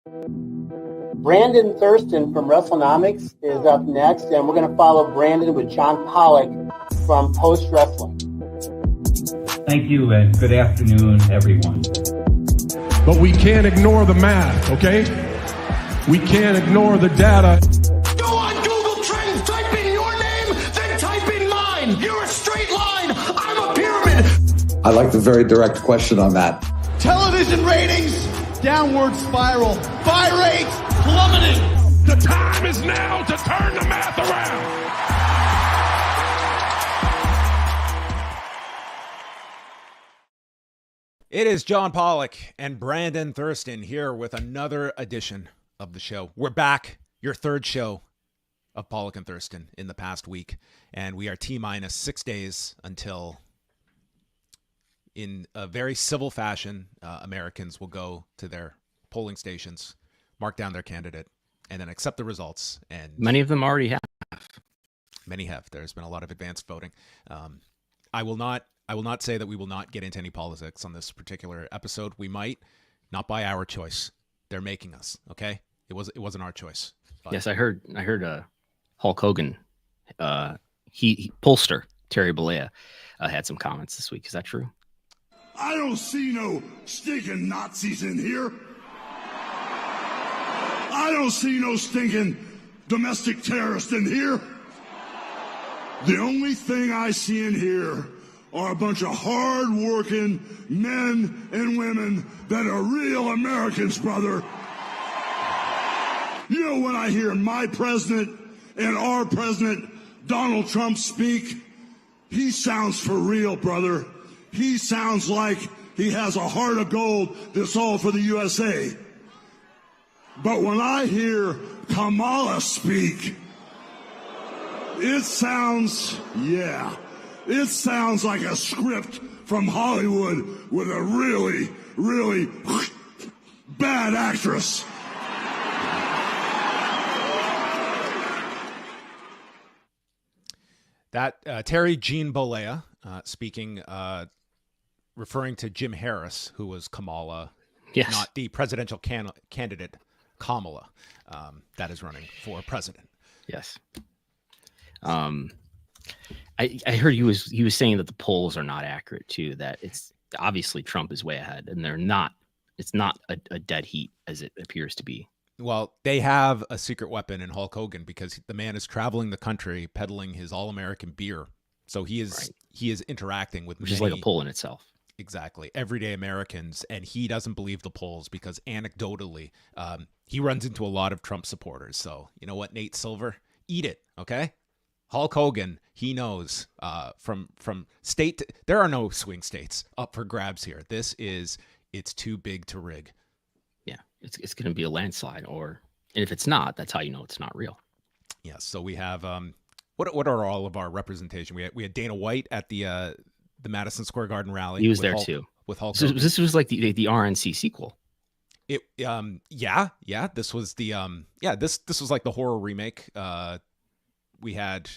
Brandon Thurston from Wrestlenomics is up next, and we're going to follow Brandon with John Pollock from Post Wrestling. Thank you, and good afternoon, everyone. But we can't ignore the math, okay? We can't ignore the data. Go on Google Trends, type in your name, then type in mine. You're a straight line. I'm a pyramid. I like the very direct question on that. Television ratings, downward spiral. Buy rates, plummeting. The time is now to turn the math around. It is John Pollock and Brandon Thurston here with another edition of the show. We're back, your third show of Pollock and Thurston in the past week, and we are T-minus 6 days until, in a very civil fashion, Americans will go to their polling stations, mark down their candidate, and then accept the results. And many of them already have. Many have. There's been a lot of advanced voting. I will not say that we will not get into any politics on this particular episode. We might, not by our choice. They're making us, okay? It wasn't our choice. But. Yes, I heard Hulk Hogan, he pollster Terry Bollea had some comments this week. Is that true? I don't see no stinking Nazis in here. I don't see no stinking domestic terrorists in here. The only thing I see in here are a bunch of hard-working men and women that are real Americans, brother. You know, when I hear my president and our president, Donald Trump, speak, he sounds for real, brother. He sounds like he has a heart of gold that's all for the USA. But when I hear Kamala speak, it sounds like a script from Hollywood with a really, really bad actress. That Terry Jean Bollea speaking, referring to Jim Harris, who was Kamala, yes, not the presidential candidate Kamala, that is running for president. Yes. I heard he was saying that the polls are not accurate too. That it's obviously Trump is way ahead, and they're not. It's not a dead heat as it appears to be. Well, they have a secret weapon in Hulk Hogan because the man is traveling the country peddling his all-American beer. So he is interacting with which is like a poll in itself. Exactly. Everyday Americans, and he doesn't believe the polls because anecdotally, he runs into a lot of Trump supporters. So you know what, Nate Silver, eat it, okay? Hulk Hogan, he knows from state to, there are no swing states up for grabs here. It's too big to rig. Yeah, it's going to be a landslide, and if it's not, that's how you know it's not real. Yes. So we have what are all of our representation? We had Dana White at the Madison Square Garden rally. He was there too with Hulk. So this was like the RNC sequel. This was this was like the horror remake. We had,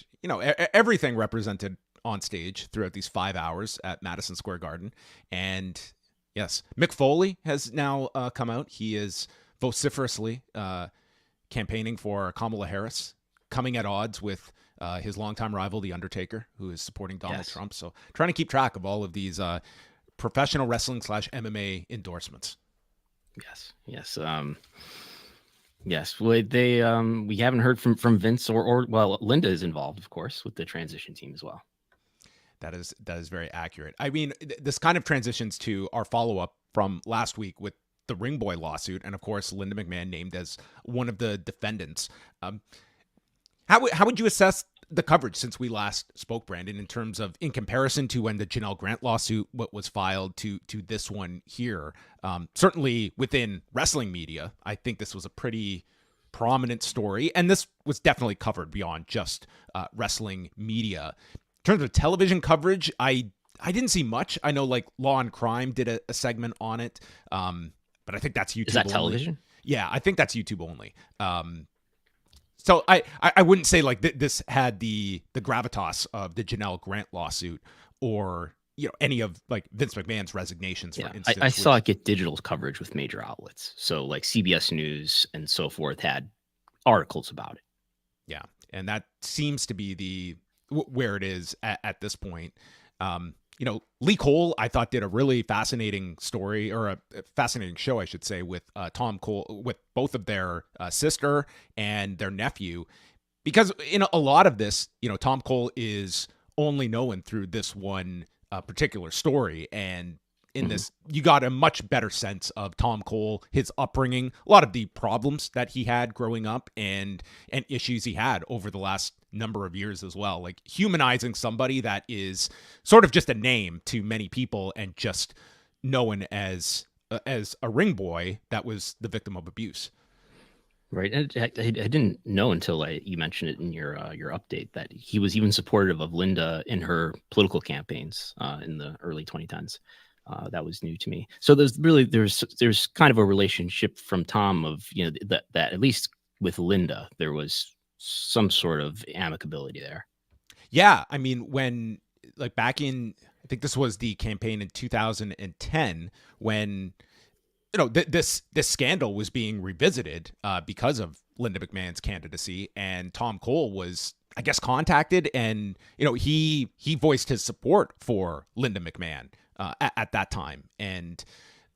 everything represented on stage throughout these 5 hours at Madison Square Garden. And yes, Mick Foley has now come out. He is vociferously campaigning for Kamala Harris, coming at odds with his longtime rival, The Undertaker, who is supporting Donald Trump. So trying to keep track of all of these professional wrestling / MMA endorsements. Yes. Yes, well, we haven't heard from Vince or Linda is involved, of course, with the transition team as well. That is very accurate. I mean, this kind of transitions to our follow-up from last week with the Ring Boy lawsuit, and of course, Linda McMahon named as one of the defendants. How would you assess the coverage since we last spoke, Brandon, in terms of in comparison to when the Janelle Grant lawsuit was filed to this one here? Certainly within wrestling media, I think this was a pretty prominent story, and this was definitely covered beyond just wrestling media. In terms of television coverage, I didn't see much. I know like Law and Crime did a segment on it, but I think that's YouTube. Is that only. television? Yeah, I think that's YouTube only. So I wouldn't say like this had the gravitas of the Janelle Grant lawsuit or any of like Vince McMahon's resignations, for instance. I saw it get digital coverage with major outlets. So like CBS News and so forth had articles about it. Yeah. And that seems to be where it is at this point. Lee Cole, I thought, did a really fascinating story, or a fascinating show, I should say, with Tom Cole, with both of their sister and their nephew, because in a lot of this, Tom Cole is only known through this one particular story. And in this, you got a much better sense of Tom Cole, his upbringing, a lot of the problems that he had growing up, and issues he had over the last number of years as well. Like humanizing somebody that is sort of just a name to many people and just known as a ring boy that was the victim of abuse. Right. I didn't know until you mentioned it in your update that he was even supportive of Linda in her political campaigns in the early 2010s. That was new to me. So there's kind of a relationship from Tom of, that at least with Linda, there was some sort of amicability there. Yeah. I mean, when like back in, I think this was the campaign in 2010 when, this scandal was being revisited because of Linda McMahon's candidacy, and Tom Cole was, I guess, contacted, and, he voiced his support for Linda McMahon at that time. And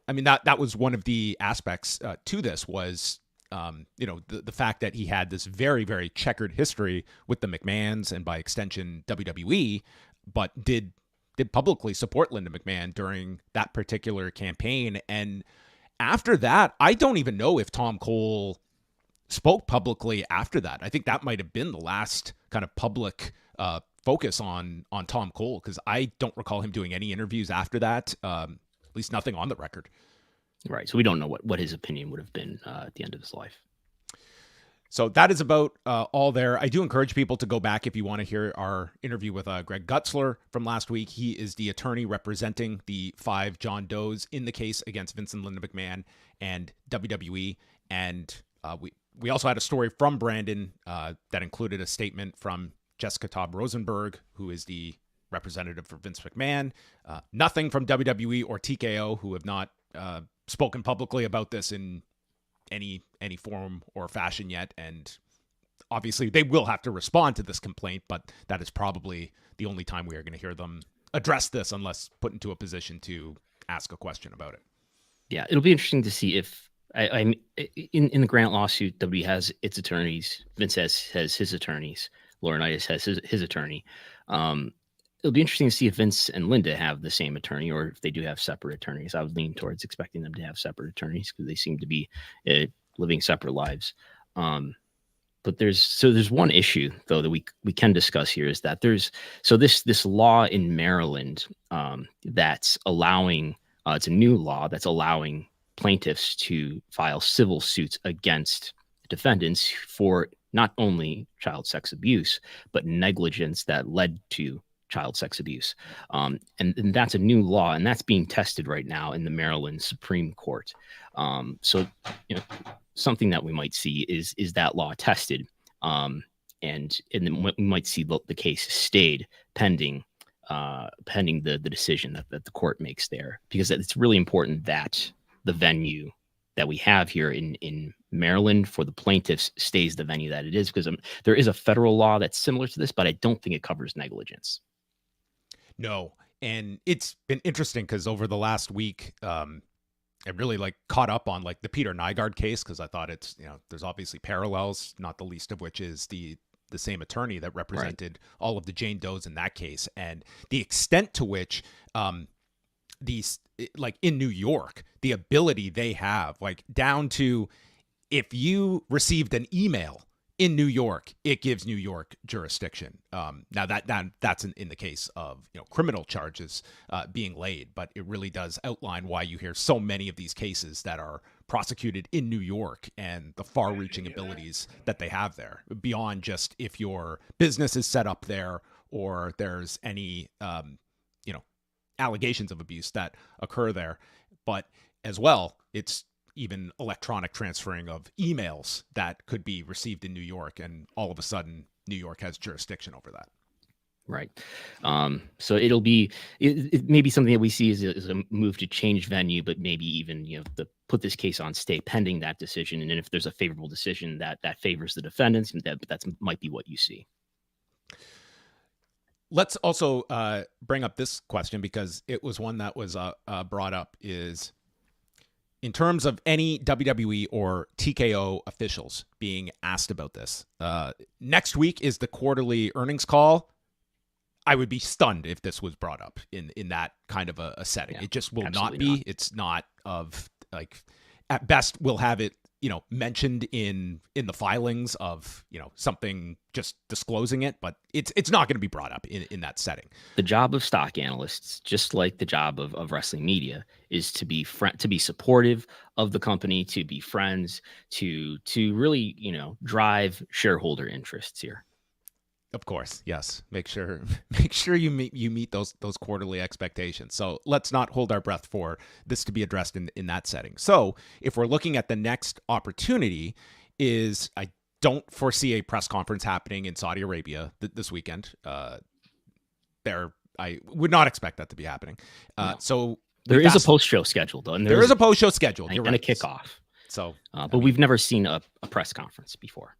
I mean, that was one of the aspects to this was, the fact that he had this very, very checkered history with the McMahons and by extension WWE, but did publicly support Linda McMahon during that particular campaign. And after that, I don't even know if Tom Cole spoke publicly after that. I think that might have been the last kind of public focus on Tom Cole, because I don't recall him doing any interviews after that, at least nothing on the record. Right. So we don't know what his opinion would have been at the end of his life. So that is about all there. I do encourage people to go back if you want to hear our interview with Greg Gutzler from last week. He is the attorney representing the 5 John Does in the case against Vince and Linda McMahon and WWE. And we also had a story from Brandon that included a statement from Jessica Taub Rosenberg, who is the representative for Vince McMahon. Nothing from WWE or TKO, who have not spoken publicly about this in any form or fashion yet, and obviously they will have to respond to this complaint, but that is probably the only time we are going to hear them address this unless put into a position to ask a question about it. Yeah, it'll be interesting to see if in the Grant lawsuit, W has its attorneys, Vince has his attorneys, Laurinaitis has his attorney. It'll be interesting to see if Vince and Linda have the same attorney or if they do have separate attorneys. I would lean towards expecting them to have separate attorneys because they seem to be living separate lives. But there's one issue though that we can discuss here is that there's this law in Maryland that's allowing it's a new law that's allowing plaintiffs to file civil suits against defendants for not only child sex abuse but negligence that led to child sex abuse. And that's a new law, and that's being tested right now in the Maryland Supreme Court. So, something that we might see is that law tested, and then we might see the case stayed pending the decision that the court makes there, because it's really important that the venue that we have here in Maryland for the plaintiffs stays the venue that it is, because there is a federal law that's similar to this, but I don't think it covers negligence. No. And it's been interesting because over the last week, I really caught up on the Peter Nygaard case, because I thought it's, there's obviously parallels, not the least of which is the same attorney that represented all of the Jane Does in that case. And the extent to which these, in New York, the ability they have, down to if you received an email in New York, it gives New York jurisdiction. Now that's in the case of criminal charges being laid, but it really does outline why you hear so many of these cases that are prosecuted in New York and the far-reaching abilities that they have there, beyond just if your business is set up there or there's any allegations of abuse that occur there, but as well, it's even electronic transferring of emails that could be received in New York, and all of a sudden New York has jurisdiction over that. Right. So it'll be it may be something that we see as a move to change venue, but maybe even to put this case on stay pending that decision. And if there's a favorable decision that favors the defendants, that might be what you see. Let's also bring up this question because it was one that was brought up. Is in terms of any WWE or TKO officials being asked about this, next week is the quarterly earnings call. I would be stunned if this was brought up in that kind of a setting. Yeah, it just will not be. Not. It's not of at best we'll have it, mentioned in the filings of, something just disclosing it, but it's not going to be brought up in that setting. The job of stock analysts, just like the job of wrestling media, is to be supportive of the company, to be friends, to really, drive shareholder interests here. Of course, yes. Make sure you meet those quarterly expectations. So let's not hold our breath for this to be addressed in that setting. So if we're looking at the next opportunity, I don't foresee a press conference happening in Saudi Arabia this weekend. I would not expect that to be happening. No. So there is a post show scheduled, though, and there is a post show scheduled. You're right. And a kickoff. So, but we've never seen a press conference before.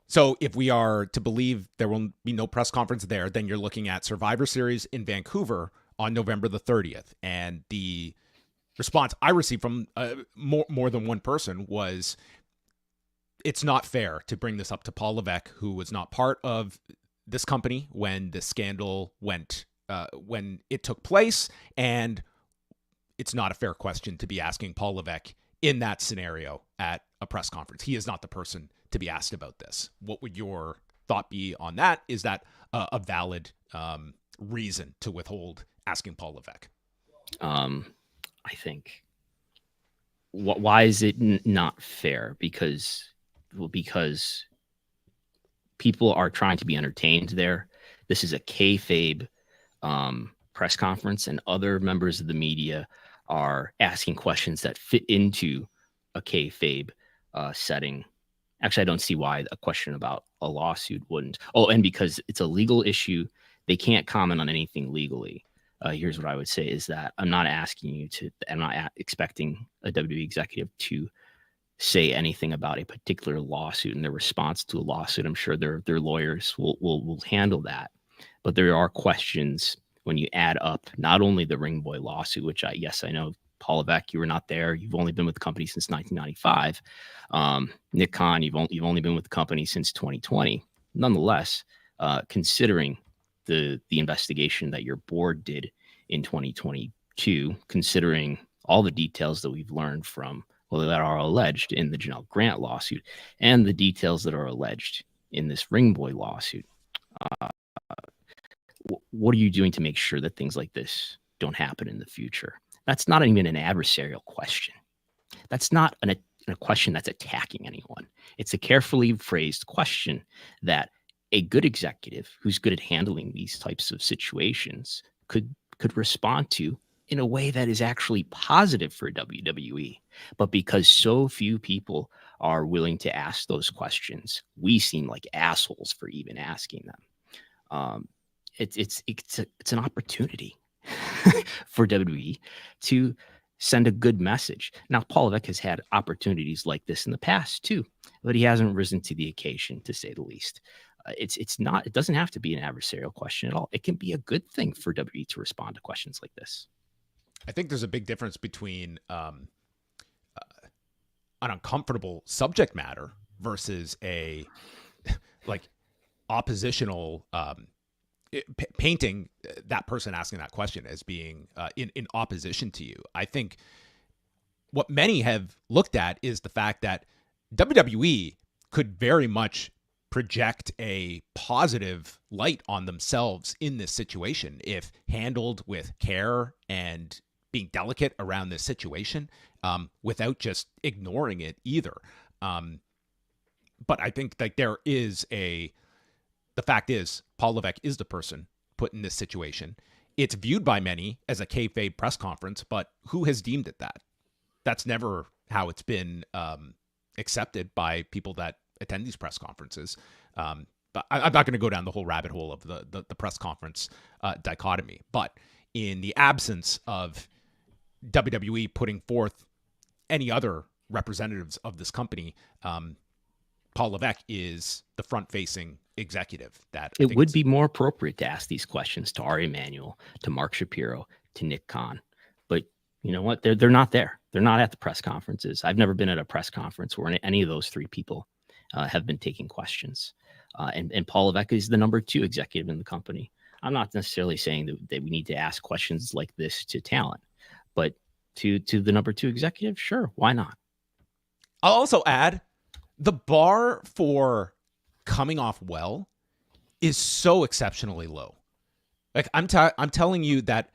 So if we are to believe there will be no press conference there, then you're looking at Survivor Series in Vancouver on November the 30th. And the response I received from more than one person was, it's not fair to bring this up to Paul Levesque, who was not part of this company when the scandal when it took place. And it's not a fair question to be asking Paul Levesque in that scenario at a press conference. He is not the person to be asked about this. What would your thought be on that? Is that a valid reason to withhold asking Paul Levesque? I think. Why is it not fair? Because people are trying to be entertained there. This is a kayfabe press conference, and other members of the media are asking questions that fit into a kayfabe setting. Actually, I don't see why a question about a lawsuit wouldn't. Oh, and because it's a legal issue, they can't comment on anything legally. Here's what I would say is that I'm not expecting a WWE executive to say anything about a particular lawsuit and their response to a lawsuit. I'm sure their lawyers will handle that. But there are questions when you add up not only the Ring Boy lawsuit, which I know, Paul Levesque, you were not there. You've only been with the company since 1995. Nick Khan, you've only been with the company since 2020. Nonetheless, considering the investigation that your board did in 2022, considering all the details that we've learned from, that are alleged in the Janelle Grant lawsuit and the details that are alleged in this Ring Boy lawsuit, what are you doing to make sure that things like this don't happen in the future? That's not even an adversarial question. That's not a question that's attacking anyone. It's a carefully phrased question that a good executive who's good at handling these types of situations could respond to in a way that is actually positive for WWE. But because so few people are willing to ask those questions, we seem like assholes for even asking them. It's an opportunity for WWE to send a good message. Now, Paul Levesque has had opportunities like this in the past too, but he hasn't risen to the occasion, to say the least. It doesn't have to be an adversarial question at all. It can be a good thing for WWE to respond to questions like this. I think there's a big difference between an uncomfortable subject matter versus a oppositional painting that person asking that question as being in opposition to you. I think what many have looked at is the fact that WWE could very much project a positive light on themselves in this situation if handled with care and being delicate around this situation, without just ignoring it either. But I think the fact is Paul Levesque is the person put in this situation. It's viewed by many as a kayfabe press conference, but who has deemed it that? That's never how it's been accepted by people that attend these press conferences. I'm not going to go down the whole rabbit hole of the press conference dichotomy, but in the absence of WWE putting forth any other representatives of this company, Paul Levesque is the front-facing executive. That it would be more appropriate to ask these questions to Ari Emanuel, to Mark Shapiro, to Nick Khan. But you know what? They're not there. They're not at the press conferences. I've never been at a press conference where any of those three people have been taking questions. And Paul Levesque is the number 2 executive in the company. I'm not necessarily saying that we need to ask questions like this to talent, but to the number 2 executive, sure, why not? I'll also add, the bar for coming off well is so exceptionally low. Like I'm telling you that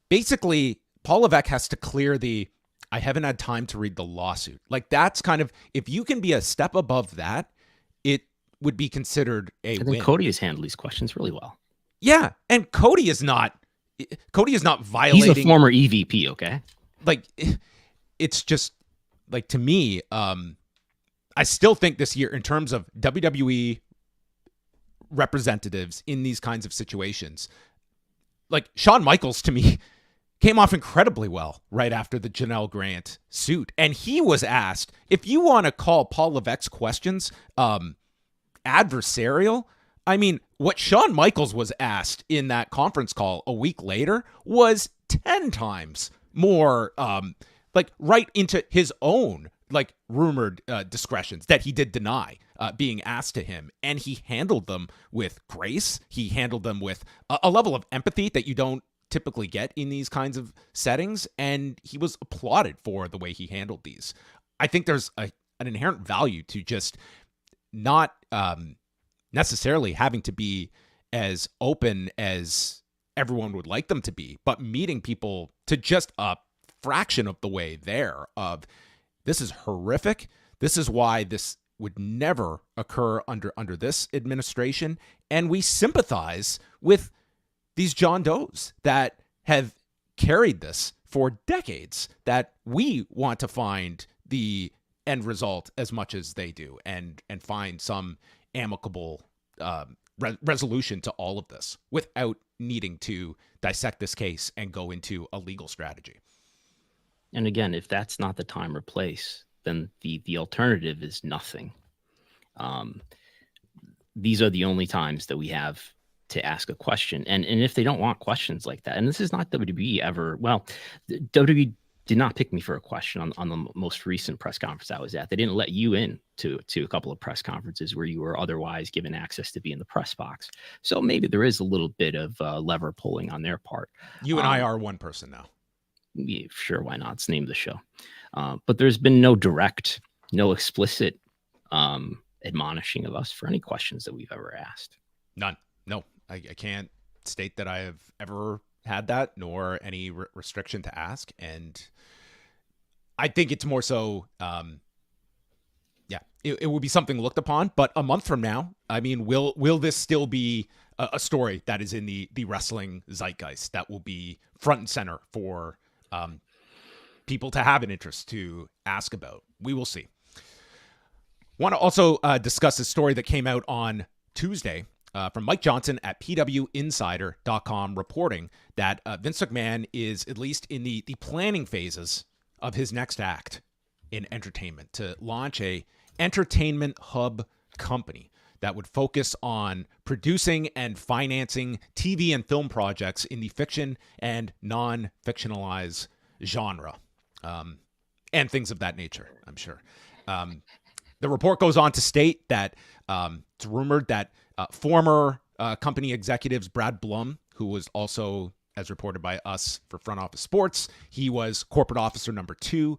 basically Paul Levesque has to clear I haven't had time to read the lawsuit. Like that's kind of, if you can be a step above that, it would be considered a win. Cody has handled these questions really well. Yeah, and Cody is not violating. He's a former EVP, okay? Like it's just like, to me, I still think this year, in terms of WWE representatives in these kinds of situations, like Shawn Michaels, to me, came off incredibly well right after the Janelle Grant suit. And he was asked, if you want to call Paul Levesque's questions adversarial, I mean, what Shawn Michaels was asked in that conference call a week later was 10 times more like right into his own like rumored discretions that he did deny being asked to him. And he handled them with grace. He handled them with a level of empathy that you don't typically get in these kinds of settings. And he was applauded for the way he handled these. I think there's an inherent value to just not necessarily having to be as open as everyone would like them to be, but meeting people to just a fraction of the way there of, this is horrific. This is why this would never occur under this administration. And we sympathize with these John Does that have carried this for decades, that we want to find the end result as much as they do and find some amicable resolution to all of this without needing to dissect this case and go into a legal strategy. And again, if that's not the time or place, then the alternative is nothing. These are the only times that we have to ask a question. And if they don't want questions like that, and this is not WWE ever, well, WWE did not pick me for a question on the most recent press conference I was at. They didn't let you in to a couple of press conferences where you were otherwise given access to be in the press box. So maybe there is a little bit of lever pulling on their part. You and I are one person now. Yeah, sure, why not? It's the name of the show. But there's been no direct, no explicit admonishing of us for any questions that we've ever asked. None. No, I can't state that I have ever had that, nor any restriction to ask. And I think it's more so, it would be something looked upon. But a month from now, I mean, will this still be a story that is in the wrestling zeitgeist that will be front and center for people to have an interest to ask about? We will see. Want to also discuss a story that came out on Tuesday from Mike Johnson at PWInsider.com, reporting that Vince McMahon is at least in the planning phases of his next act in entertainment to launch a entertainment hub company that would focus on producing and financing TV and film projects in the fiction and non-fictionalized genre, and things of that nature, I'm sure. The report goes on to state that it's rumored that former company executives Brad Blum, who was also, as reported by us for Front Office Sports, he was corporate officer number 2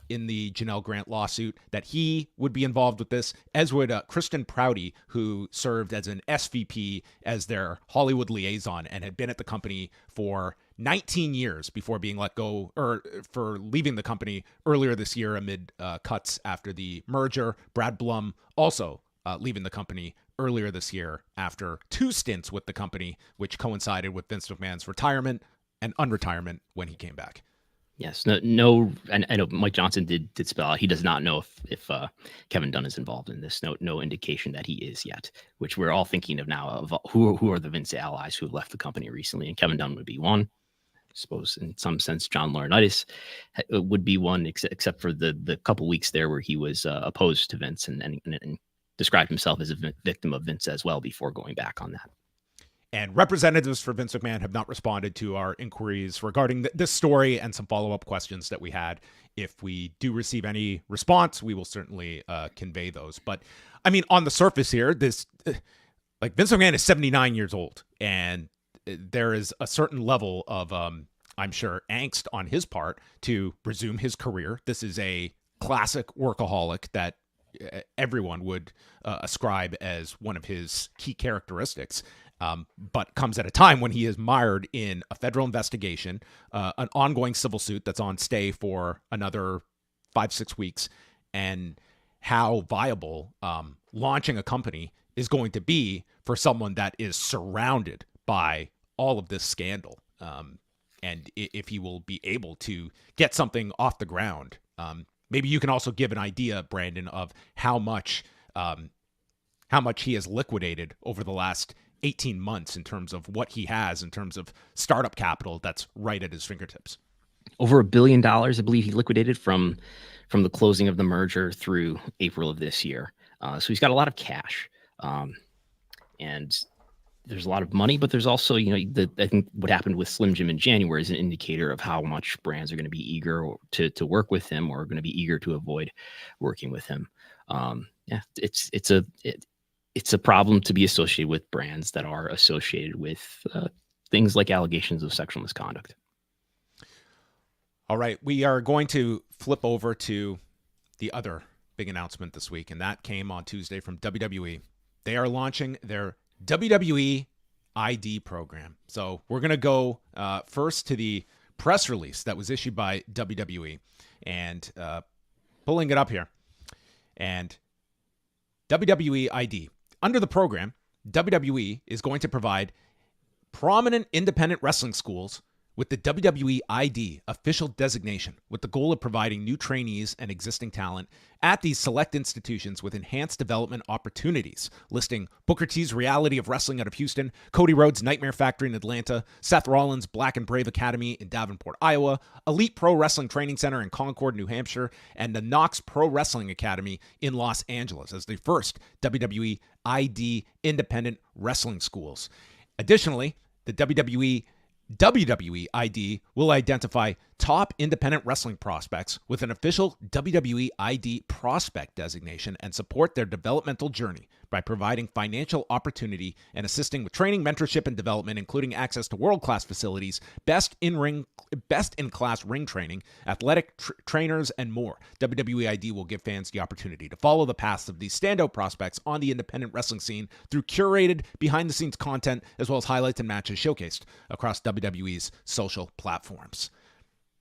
in the Janelle Grant lawsuit, that he would be involved with this, as would Kristen Prouty, who served as an SVP as their Hollywood liaison and had been at the company for 19 years before being let go, or for leaving the company earlier this year amid cuts after the merger. Brad Blum also leaving the company earlier this year after 2 stints with the company, which coincided with Vince McMahon's retirement and unretirement when he came back. Yes, no. And I know Mike Johnson did spell out he does not know if Kevin Dunn is involved in this. No indication that he is yet. Which we're all thinking of now of who are the Vince allies who have left the company recently, and Kevin Dunn would be one. I suppose in some sense John Laurinaitis would be one, except for the couple weeks there where he was opposed to Vince and described himself as a victim of Vince as well before going back on that. And representatives for Vince McMahon have not responded to our inquiries regarding this story and some follow-up questions that we had. If we do receive any response, we will certainly convey those. But I mean, on the surface here, this like Vince McMahon is 79 years old, and there is a certain level of, I'm sure, angst on his part to resume his career. This is a classic workaholic that everyone would ascribe as one of his key characteristics. But comes at a time when he is mired in a federal investigation, an ongoing civil suit that's on stay for another 5-6 weeks, and how viable launching a company is going to be for someone that is surrounded by all of this scandal. And if he will be able to get something off the ground. Maybe you can also give an idea, Brandon, of how much he has liquidated over the last 18 months in terms of what he has in terms of startup capital that's right at his fingertips. Over $1 billion, I believe he liquidated from the closing of the merger through April of this year. So he's got a lot of cash, and there's a lot of money, but there's also, I think what happened with Slim Jim in January is an indicator of how much brands are going to be eager to work with him, or are going to be eager to avoid working with him. It's a problem to be associated with brands that are associated with things like allegations of sexual misconduct. All right, we are going to flip over to the other big announcement this week, and that came on Tuesday from WWE. They are launching their WWE ID program. So we're going to go first to the press release that was issued by WWE, and pulling it up here. And WWE ID. Under the program, WWE is going to provide prominent independent wrestling schools with the WWE ID official designation, with the goal of providing new trainees and existing talent at these select institutions with enhanced development opportunities, listing Booker T's Reality of Wrestling out of Houston, Cody Rhodes' Nightmare Factory in Atlanta, Seth Rollins' Black and Brave Academy in Davenport, Iowa, Elite Pro Wrestling Training Center in Concord, New Hampshire, and the Knox Pro Wrestling Academy in Los Angeles as the first WWE ID independent wrestling schools. Additionally, the WWE ID will identify top independent wrestling prospects with an official WWE ID prospect designation and support their developmental journey by providing financial opportunity and assisting with training, mentorship, and development, including access to world-class facilities, best-in-class ring training, athletic trainers, and more. WWE ID will give fans the opportunity to follow the paths of these standout prospects on the independent wrestling scene through curated behind-the-scenes content, as well as highlights and matches showcased across WWE's social platforms.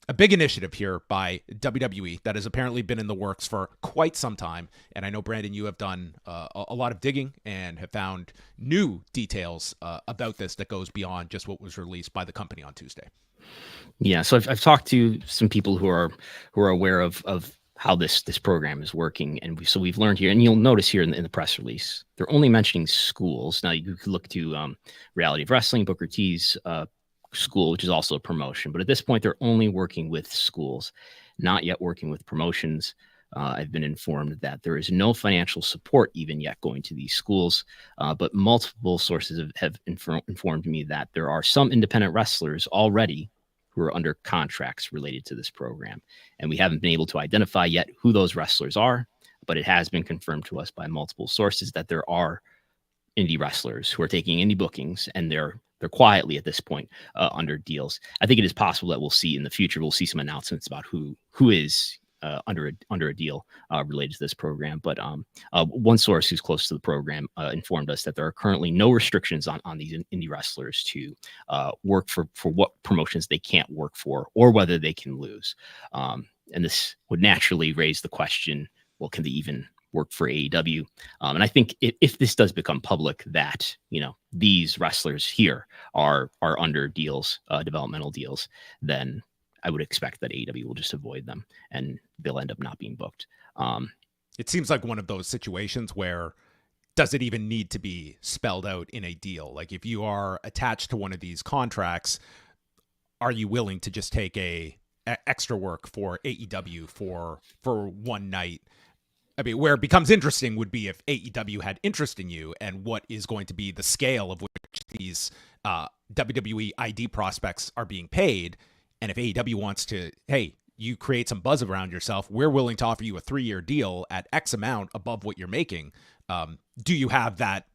A big initiative here by WWE that has apparently been in the works for quite some time. And I know, Brandon, you have done a lot of digging and have found new details about this that goes beyond just what was released by the company on Tuesday. Yeah, so I've talked to some people who are aware of how this program is working, and so we've learned here, and you'll notice here in the press release, they're only mentioning schools. Now you could look to Reality of Wrestling, Booker T's school, which is also a promotion, but at this point they're only working with schools, not yet working with promotions. I've been informed that there is no financial support even yet going to these schools, but multiple sources have informed me that there are some independent wrestlers already who are under contracts related to this program, and we haven't been able to identify yet who those wrestlers are, but it has been confirmed to us by multiple sources that there are indie wrestlers who are taking indie bookings, and they're quietly at this point under deals. I think it is possible that we'll see in the future, we'll see some announcements about who is under a deal related to this program. But one source who's close to the program informed us that there are currently no restrictions on these indie wrestlers to work for what promotions they can't work for or whether they can lose. And this would naturally raise the question, well, can they even work for AEW? And I think if this does become public that, these wrestlers here are under deals, developmental deals, then I would expect that AEW will just avoid them and they'll end up not being booked. It seems like one of those situations where does it even need to be spelled out in a deal? Like if you are attached to one of these contracts, are you willing to just take a extra work for AEW for one night? I mean, where it becomes interesting would be if AEW had interest in you and what is going to be the scale of which these WWE ID prospects are being paid. And if AEW wants to, hey, you create some buzz around yourself, we're willing to offer you a 3-year deal at X amount above what you're making. Do you have that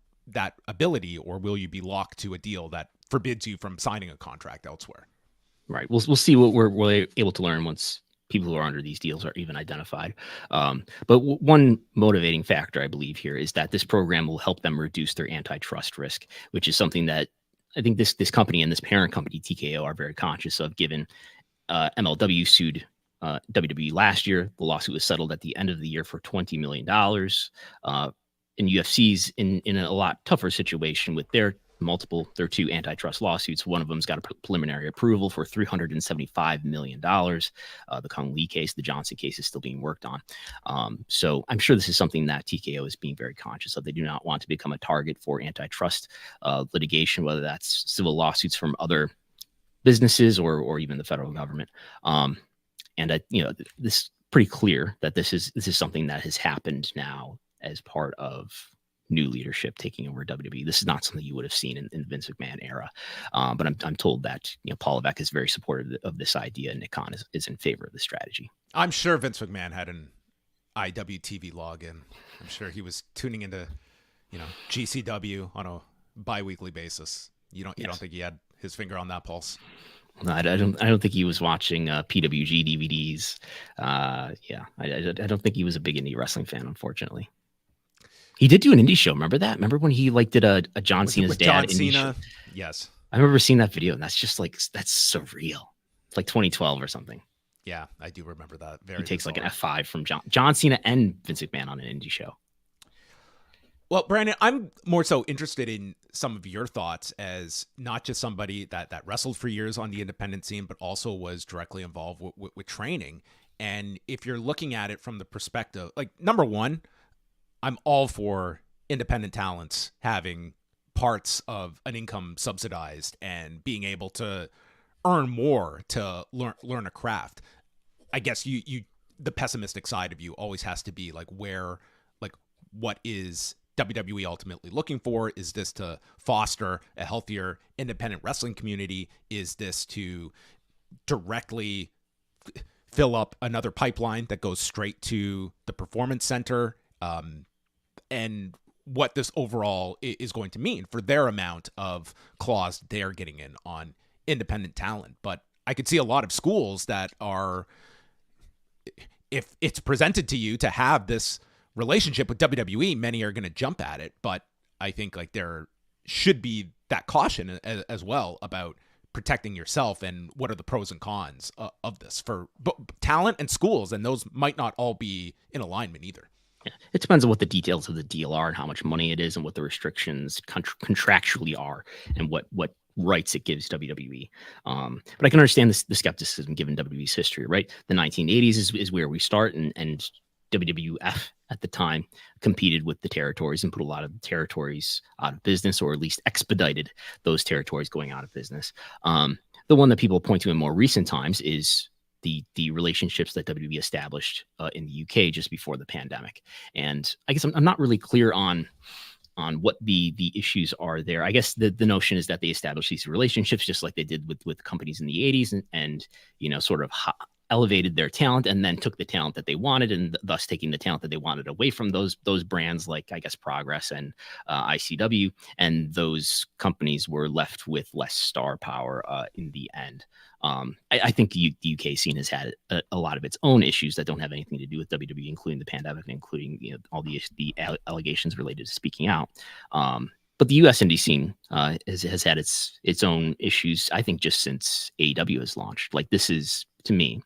ability, or will you be locked to a deal that forbids you from signing a contract elsewhere? Right. We'll see what we're able to learn once people who are under these deals are even identified. But one motivating factor, I believe, here is that this program will help them reduce their antitrust risk, which is something that I think this company and this parent company, TKO, are very conscious of, given MLW sued WWE last year. The lawsuit was settled at the end of the year for $20 million. And UFC's in a lot tougher situation with their 2 antitrust lawsuits. One of them's got a preliminary approval for $375 million. The Kung Lee case, the Johnson case, is still being worked on. So I'm sure this is something that TKO is being very conscious of. They do not want to become a target for antitrust litigation, whether that's civil lawsuits from other businesses or even the federal government. And this is pretty clear that this is something that has happened now as part of new leadership taking over WWE. This is not something you would have seen in the Vince McMahon era. But I'm told that Paul Levesque is very supportive of this idea, and Nick Khan is in favor of the strategy. I'm sure Vince McMahon had an IWTV login. I'm sure he was tuning into GCW on a bi-weekly basis. You don't think he had his finger on that pulse? No, I don't think he was watching PWG DVDs. I don't think he was a big indie wrestling fan, unfortunately. He did do an indie show. Remember that? Remember when he did a John Cena's dad indie show? Yes. I remember seeing that video, and that's just that's surreal. It's like 2012 or something. Yeah, I do remember that. He takes like an F5 from John Cena and Vince McMahon on an indie show. Well, Brandon, I'm more so interested in some of your thoughts as not just somebody that wrestled for years on the independent scene, but also was directly involved with training. And if you're looking at it from the perspective, like, number one, I'm all for independent talents having parts of an income subsidized and being able to earn more to learn a craft. I guess you the pessimistic side of you always has to be what is WWE ultimately looking for? Is this to foster a healthier independent wrestling community? Is this to directly fill up another pipeline that goes straight to the performance center? And what this overall is going to mean for their amount of claws they're getting in on independent talent. But I could see a lot of schools that are, if it's presented to you to have this relationship with WWE, many are going to jump at it. But I think there should be that caution as well about protecting yourself and what are the pros and cons of this for talent and schools. And those might not all be in alignment either. Yeah. It depends on what the details of the deal are and how much money it is and what the restrictions contractually are and what rights it gives WWE. But I can understand the skepticism given WWE's history, right? The 1980s is where we start, and WWF at the time competed with the territories and put a lot of the territories out of business, or at least expedited those territories going out of business. The one that people point to in more recent times is the relationships that WWE established in the UK just before the pandemic. And I guess I'm not really clear on what the issues are there. I guess the notion is that they established these relationships just like they did with companies in the 80s and sort of elevated their talent and then took the talent that they wanted, and thus taking the talent that they wanted away from those brands like, I guess, Progress and ICW, and those companies were left with less star power in the end. I think the UK scene has had a lot of its own issues that don't have anything to do with WWE, including the pandemic, including all the allegations related to speaking out. But the US indie scene has had its own issues, I think, just since AEW has launched. Like, this is, to me,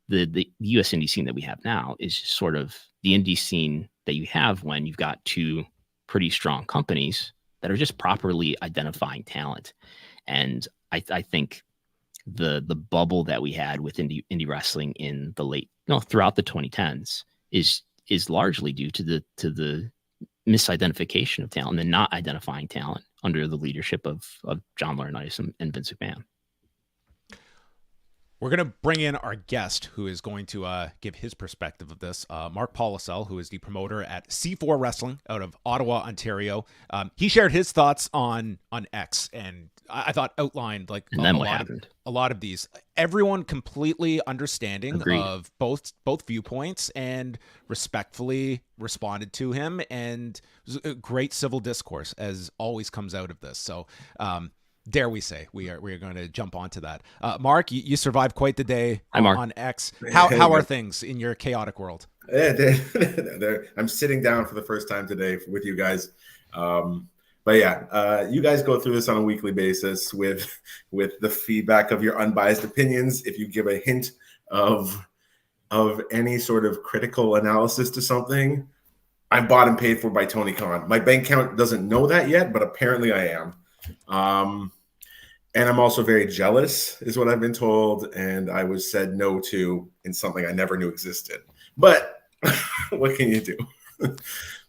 the US indie scene that we have now is sort of the indie scene that you have when you've got two pretty strong companies that are just properly identifying talent. And I think the bubble that we had with indie wrestling in the throughout the 2010s is largely due to the misidentification of talent and not identifying talent under the leadership of John Laurinaitis and Vince McMahon. We're going to bring in our guest who is going to give his perspective of this. Mark Pollesel, who is the promoter at C4 Wrestling out of Ottawa, Ontario. He shared his thoughts on X, and I thought outlined like a lot of these. Everyone completely understanding Agreed. of both viewpoints and respectfully responded to him, and it was a great civil discourse as always comes out of this. So, dare we say we are going to jump onto that. Mark, you survived quite the day. Hi, Mark. On X. How are things in your chaotic world? I'm sitting down for the first time today with you guys. But yeah, you guys go through this on a weekly basis with the feedback of your unbiased opinions. If you give a hint of any sort of critical analysis to something, I'm bought and paid for by Tony Khan. My bank account doesn't know that yet, but apparently I am. And I'm also very jealous, is what I've been told, and I was said no to in something I never knew existed. But what can you do?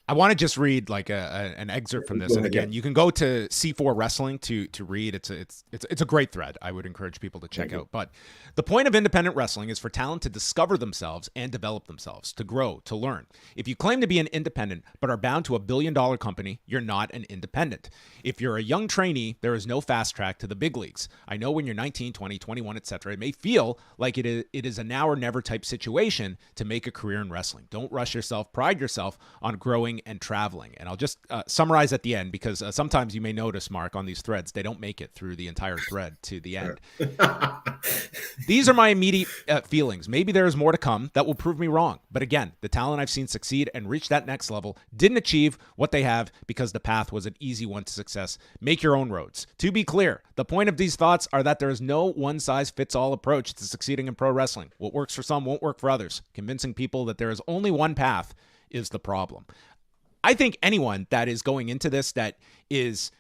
I want to just read like an excerpt from this, and again, you can go to C4 Wrestling to read. It's a great thread. I would encourage people to check out. But the point of independent wrestling is for talent to discover themselves and develop themselves, to grow, to learn. If you claim to be an independent but are bound to $1 billion company, you're not an independent. If you're a young trainee, there is no fast track to the big leagues. I know when you're 19, 20, 21, etc., it may feel like it is a now or never type situation to make a career in wrestling. Don't rush yourself. Pride yourself on growing and traveling. And I'll just summarize at the end, because sometimes you may notice, Mark, on these threads, they don't make it through the entire thread to the end. These are my immediate feelings. Maybe there is more to come that will prove me wrong. But again, the talent I've seen succeed and reach that next level didn't achieve what they have because the path was an easy one to success. Make your own roads. To be clear, the point of these thoughts are that there is no one-size-fits-all approach to succeeding in pro wrestling. What works for some won't work for others. Convincing people that there is only one path is the problem. I think anyone that is going into this that is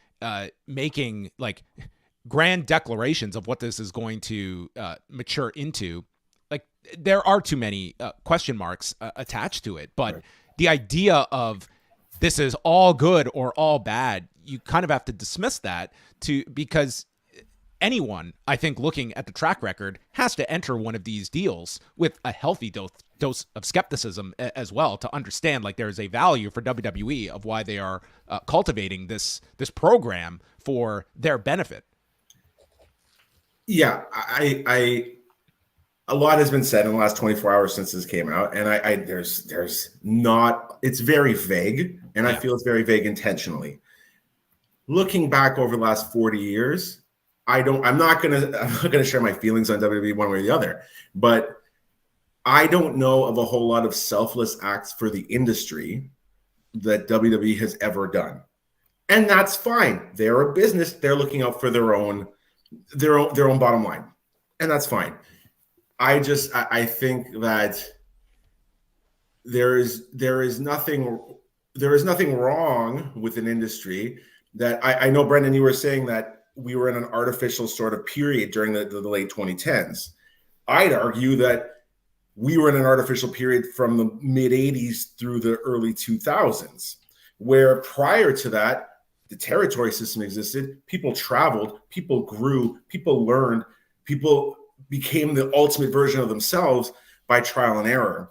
making like grand declarations of what this is going to mature into, like there are too many question marks attached to it. But right. The idea of this is all good or all bad, you kind of have to dismiss that because anyone, I think, looking at the track record has to enter one of these deals with a healthy dose of skepticism as well, to understand like there is a value for WWE of why they are cultivating this program for their benefit. Yeah, I a lot has been said in the last 24 hours since this came out, and there's not, it's very vague, and I feel it's very vague intentionally. Looking back over the last 40 years, I'm not gonna share my feelings on WWE one way or the other, but I don't know of a whole lot of selfless acts for the industry that WWE has ever done. And that's fine. They're a business. They're looking out for their own bottom line. And that's fine. I think that there is nothing wrong with an industry that I know, Brendan, you were saying that we were in an artificial sort of period during the late 2010s. I'd argue that we were in an artificial period from the mid 80s through the early 2000s, where prior to that, the territory system existed. People traveled, people grew, people learned, people became the ultimate version of themselves by trial and error.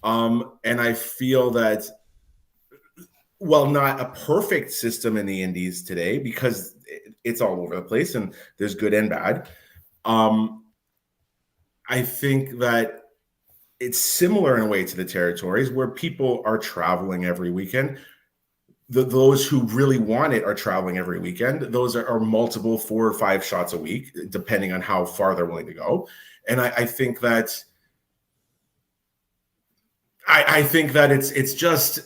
And I feel that, well, not a perfect system in the indies today, because it's all over the place and there's good and bad. I think that it's similar in a way to the territories, where people are traveling every weekend. Those who really want it are traveling every weekend. Those are multiple 4 or 5 shots a week, depending on how far they're willing to go. And I think that it's just,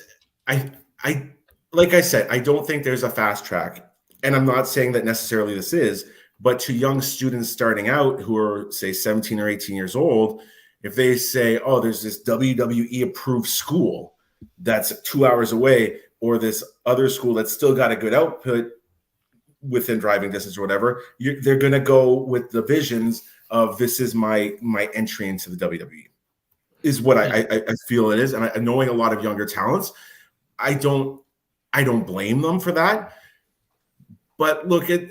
like I said, I don't think there's a fast track. And I'm not saying that necessarily this is, but to young students starting out who are, say, 17 or 18 years old, if they say, oh, there's this WWE approved school that's 2 hours away, or this other school that's still got a good output within driving distance or whatever, they're going to go with the visions of this is my entry into the WWE is what I feel it is. And knowing a lot of younger talents, I don't blame them for that. But look at,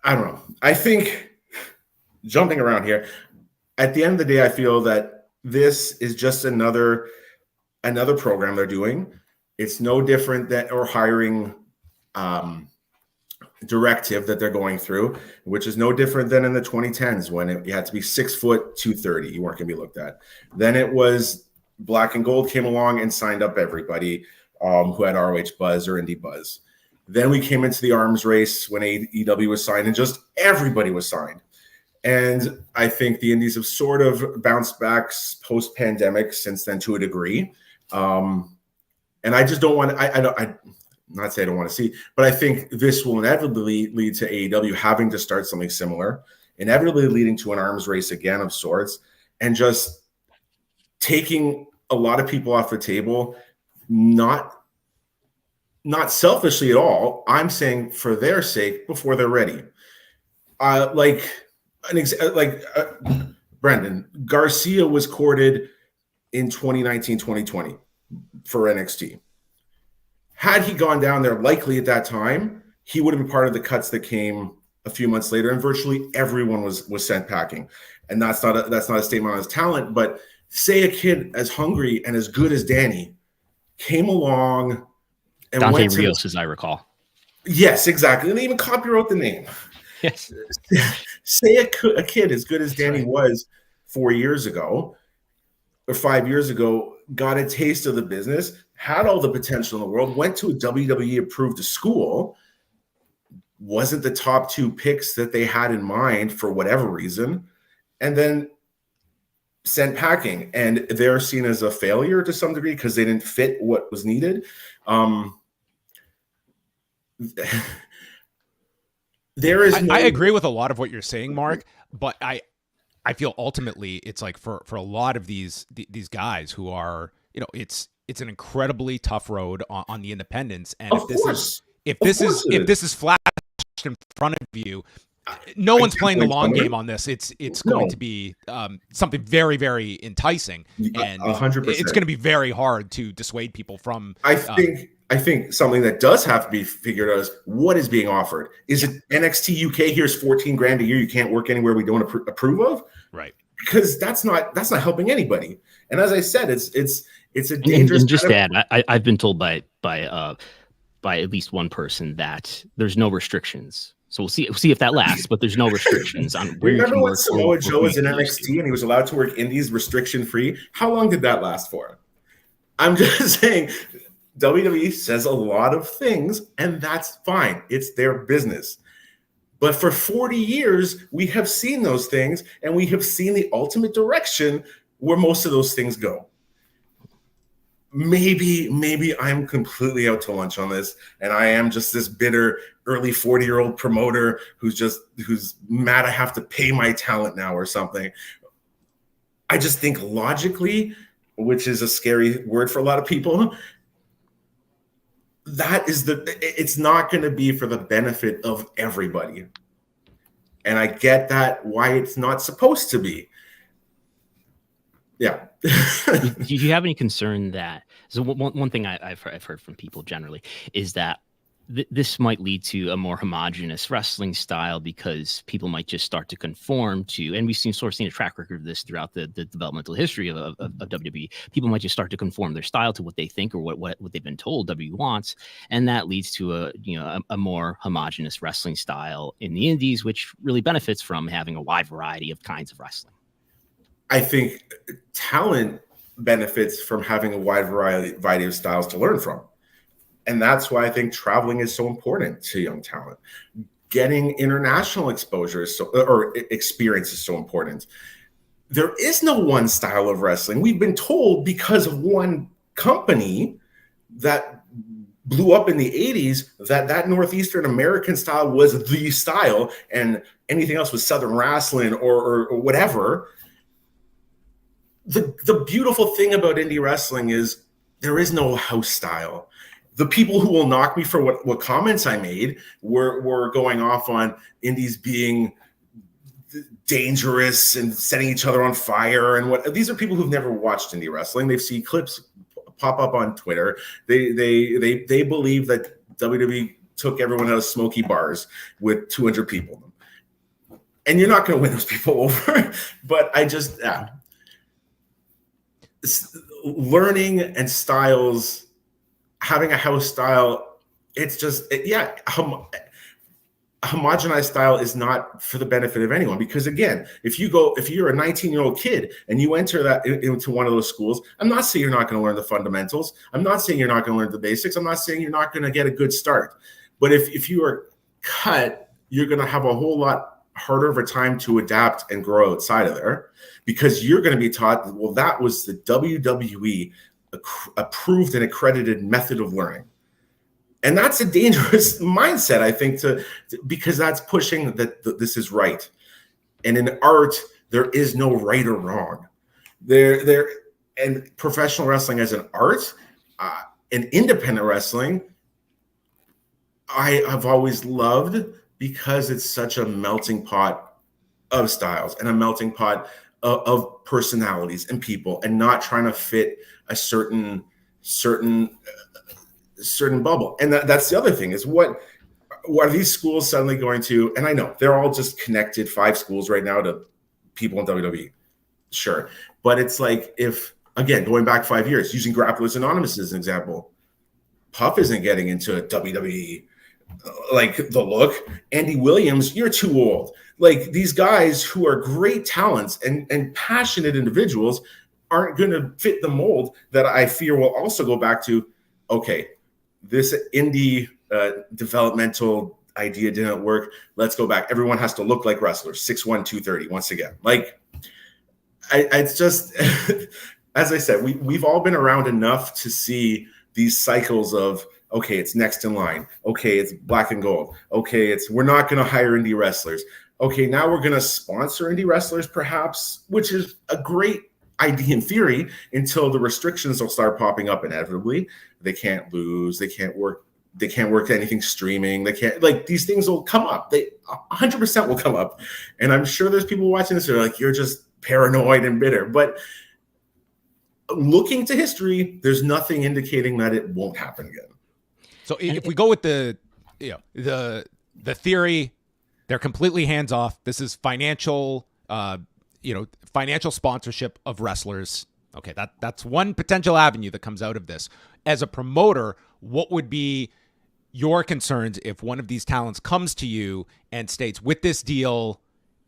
I don't know. I think jumping around here, at the end of the day, I feel that this is just another program they're doing. It's no different than or hiring directive that they're going through, which is no different than in the 2010s when you had to be 6 foot 230. You weren't going to be looked at. Then it was Black and Gold came along and signed up everybody who had ROH buzz or indie buzz. Then we came into the arms race when AEW was signed, and just everybody was signed. And I think the indies have sort of bounced back post-pandemic since then to a degree. And I just don't want to, not say I don't want to see, but I think this will inevitably lead to AEW having to start something similar, inevitably leading to an arms race again of sorts, and just taking a lot of people off the table, not selfishly at all. I'm saying for their sake before they're ready. Brandon Garcia was courted in 2019, 2020 for NXT. Had he gone down there, likely at that time, he would have been part of the cuts that came a few months later, and virtually everyone was sent packing. And that's not a statement on his talent, but say a kid as hungry and as good as Danny came along and Dante went Rios, as I recall. Yes, exactly. And they even copywrote the name. Yes. Say a kid as good as Danny was 4 years ago or 5 years ago, got a taste of the business, had all the potential in the world, went to a WWE-approved school, wasn't the top 2 picks that they had in mind for whatever reason, and then sent packing. And they're seen as a failure to some degree because they didn't fit what was needed. There is I agree with a lot of what you're saying, Mark, but I feel ultimately it's like for a lot of these guys who are, it's an incredibly tough road on the independents. And if this is flashed in front of you, no one's playing the long game on this. It's going to be something very, very enticing, and 100%. It's going to be very hard to dissuade people from. I think something that does have to be figured out is what is being offered. Is it NXT UK? Here's $14,000 a year. You can't work anywhere we don't approve of, right? Because that's not helping anybody. And as I said, it's a dangerous. And just to add, I've been told by at least one person that there's no restrictions. So we'll see if that lasts, but there's no restrictions on where you can work. Remember when Samoa Joe was in NXT and he was allowed to work indies restriction free? How long did that last for? I'm just saying, WWE says a lot of things, and that's fine. It's their business. But for 40 years, we have seen those things, and we have seen the ultimate direction where most of those things go. Maybe I'm completely out to lunch on this, and I am just this bitter early 40-year-old promoter who's mad I have to pay my talent now or something. I just think logically, which is a scary word for a lot of people, it's not going to be for the benefit of everybody. And I get that why it's not supposed to be. Yeah. Do you have any concern that, so one thing I've heard from people generally is that this might lead to a more homogenous wrestling style because people might just start to conform to, and we've seen a track record of this throughout the developmental history of WWE. People might just start to conform their style to what they think or what they've been told WWE wants, and that leads to a more homogenous wrestling style in the indies, which really benefits from having a wide variety of kinds of wrestling. I think talent benefits from having a wide variety of styles to learn from. And that's why I think traveling is so important to young talent. Getting international exposure or experience is so important. There is no one style of wrestling. We've been told because of one company that blew up in the 80s that Northeastern American style was the style and anything else was Southern wrestling or whatever. The beautiful thing about indie wrestling is there is no house style. The people who will knock me for what comments I made were going off on indies being dangerous and setting each other on fire and what. These are people who've never watched indie wrestling. They've seen clips pop up on Twitter. They believe that WWE took everyone out of smoky bars with 200 people in them. And you're not going to win those people over. But I just learning and styles, having a house style, it's just homogenized style is not for the benefit of anyone, because again, if you're a 19-year-old kid and you enter that into one of those schools, I'm not saying you're not going to learn the fundamentals. I'm not saying you're not going to learn the basics. I'm not saying you're not going to get a good start. But if you are cut, you're going to have a whole lot harder of a time to adapt and grow outside of there, because you're going to be taught, well, that was the WWE approved and accredited method of learning. And that's a dangerous mindset, I think, because that's pushing that this is right. And in art, there is no right or wrong. And professional wrestling as an art, and independent wrestling, I have always loved, because it's such a melting pot of styles and a melting pot of personalities and people, and not trying to fit a certain bubble. And that's the other thing, is what are these schools suddenly going to, and I know they're all just connected 5 schools right now to people in WWE, sure, but it's like, if again, going back 5 years, using Grapplers Anonymous as an example, Puff isn't getting into WWE like the look. Andy Williams, you're too old. Like, these guys who are great talents and passionate individuals aren't going to fit the mold that I fear will also go back to, okay, this indie developmental idea didn't work. Let's go back. Everyone has to look like wrestlers, 6'1", 230 once again. Like, it's just, as I said, we've all been around enough to see these cycles of, okay, it's next in line. Okay, it's black and gold. Okay, we're not going to hire indie wrestlers. Okay, now we're going to sponsor indie wrestlers perhaps, which is a great idea in theory, until the restrictions will start popping up inevitably. They can't lose. They can't work anything streaming. They can't, like, these things will come up. They 100% will come up. And I'm sure there's people watching this who are like, you're just paranoid and bitter. But looking to history, there's nothing indicating that it won't happen again. So if we go with the theory, they're completely hands off. This is financial sponsorship of wrestlers. Okay, that's one potential avenue that comes out of this. As a promoter, what would be your concerns if one of these talents comes to you and states, with this deal,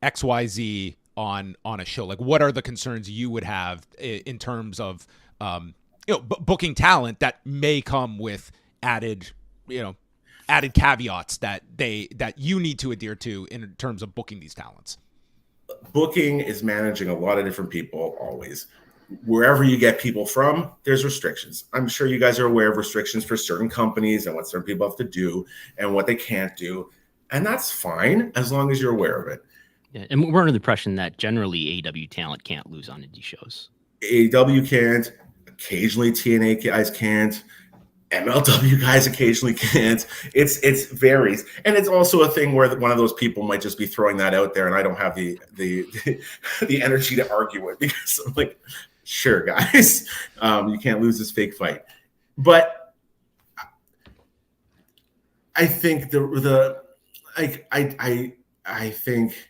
XYZ on a show? Like, what are the concerns you would have in terms of booking talent that may come with added caveats that you need to adhere to in terms of booking these talents? Booking is managing a lot of different people always. Wherever you get people from, there's restrictions. I'm sure you guys are aware of restrictions for certain companies and what certain people have to do and what they can't do. And that's fine as long as you're aware of it. Yeah, and we're under the impression that generally AEW talent can't lose on indie shows. AEW can't. Occasionally TNA guys can't. MLW guys occasionally can't. It varies, and it's also a thing where one of those people might just be throwing that out there, and I don't have the energy to argue it, because I'm like, sure, guys, you can't lose this fake fight. But I think I think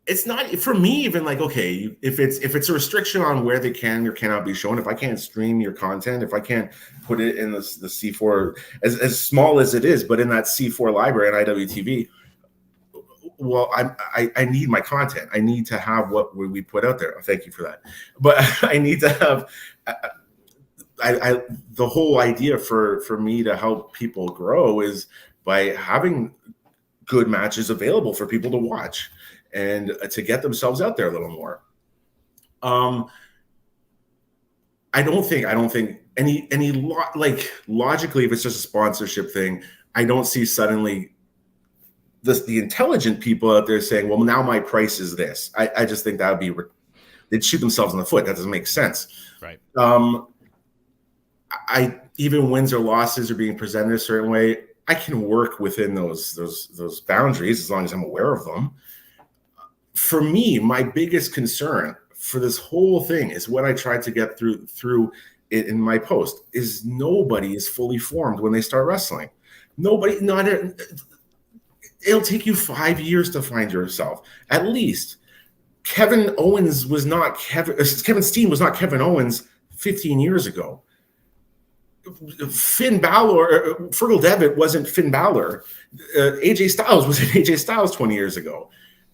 it's not, for me, even like, okay, if it's a restriction on where they can or cannot be shown, if I can't stream your content, if I can't put it in the C4, as small as it is, but in that C4 library at IWTV, well, I need my content. I need to have what we put out there. Thank you for that. But I need to have the whole idea for me to help people grow is by having good matches available for people to watch and to get themselves out there a little more. I don't think logically, if it's just a sponsorship thing, I don't see suddenly the intelligent people out there saying, well, now my price is this. I just think that would be, they'd shoot themselves in the foot. That doesn't make sense. Right. Even wins or losses are being presented a certain way. I can work within those boundaries as long as I'm aware of them. for me, my biggest concern for this whole thing is what I tried to get through it in my post is nobody is fully formed when they start wrestling. Nobody, it'll take you 5 years to find yourself, at least. Kevin Steen was not Kevin Owens 15 years ago. Finn Balor, Fergal Devitt wasn't Finn Balor. AJ Styles wasn't AJ Styles 20 years ago.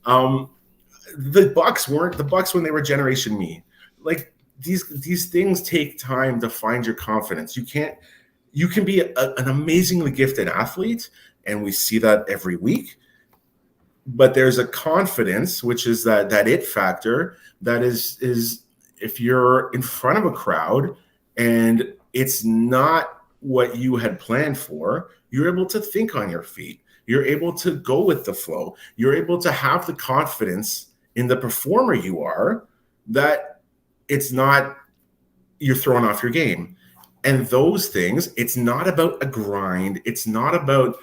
The Bucks weren't the Bucks when they were Generation Me. Like these things take time to find your confidence. You can be an amazingly gifted athlete, and we see that every week. But there's a confidence, which is that it factor that is if you're in front of a crowd and it's not what you had planned for, you're able to think on your feet. You're able to go with the flow. You're able to have the confidence in the performer you are that it's not you're throwing off your game. And those things, it's not about a grind. It's not about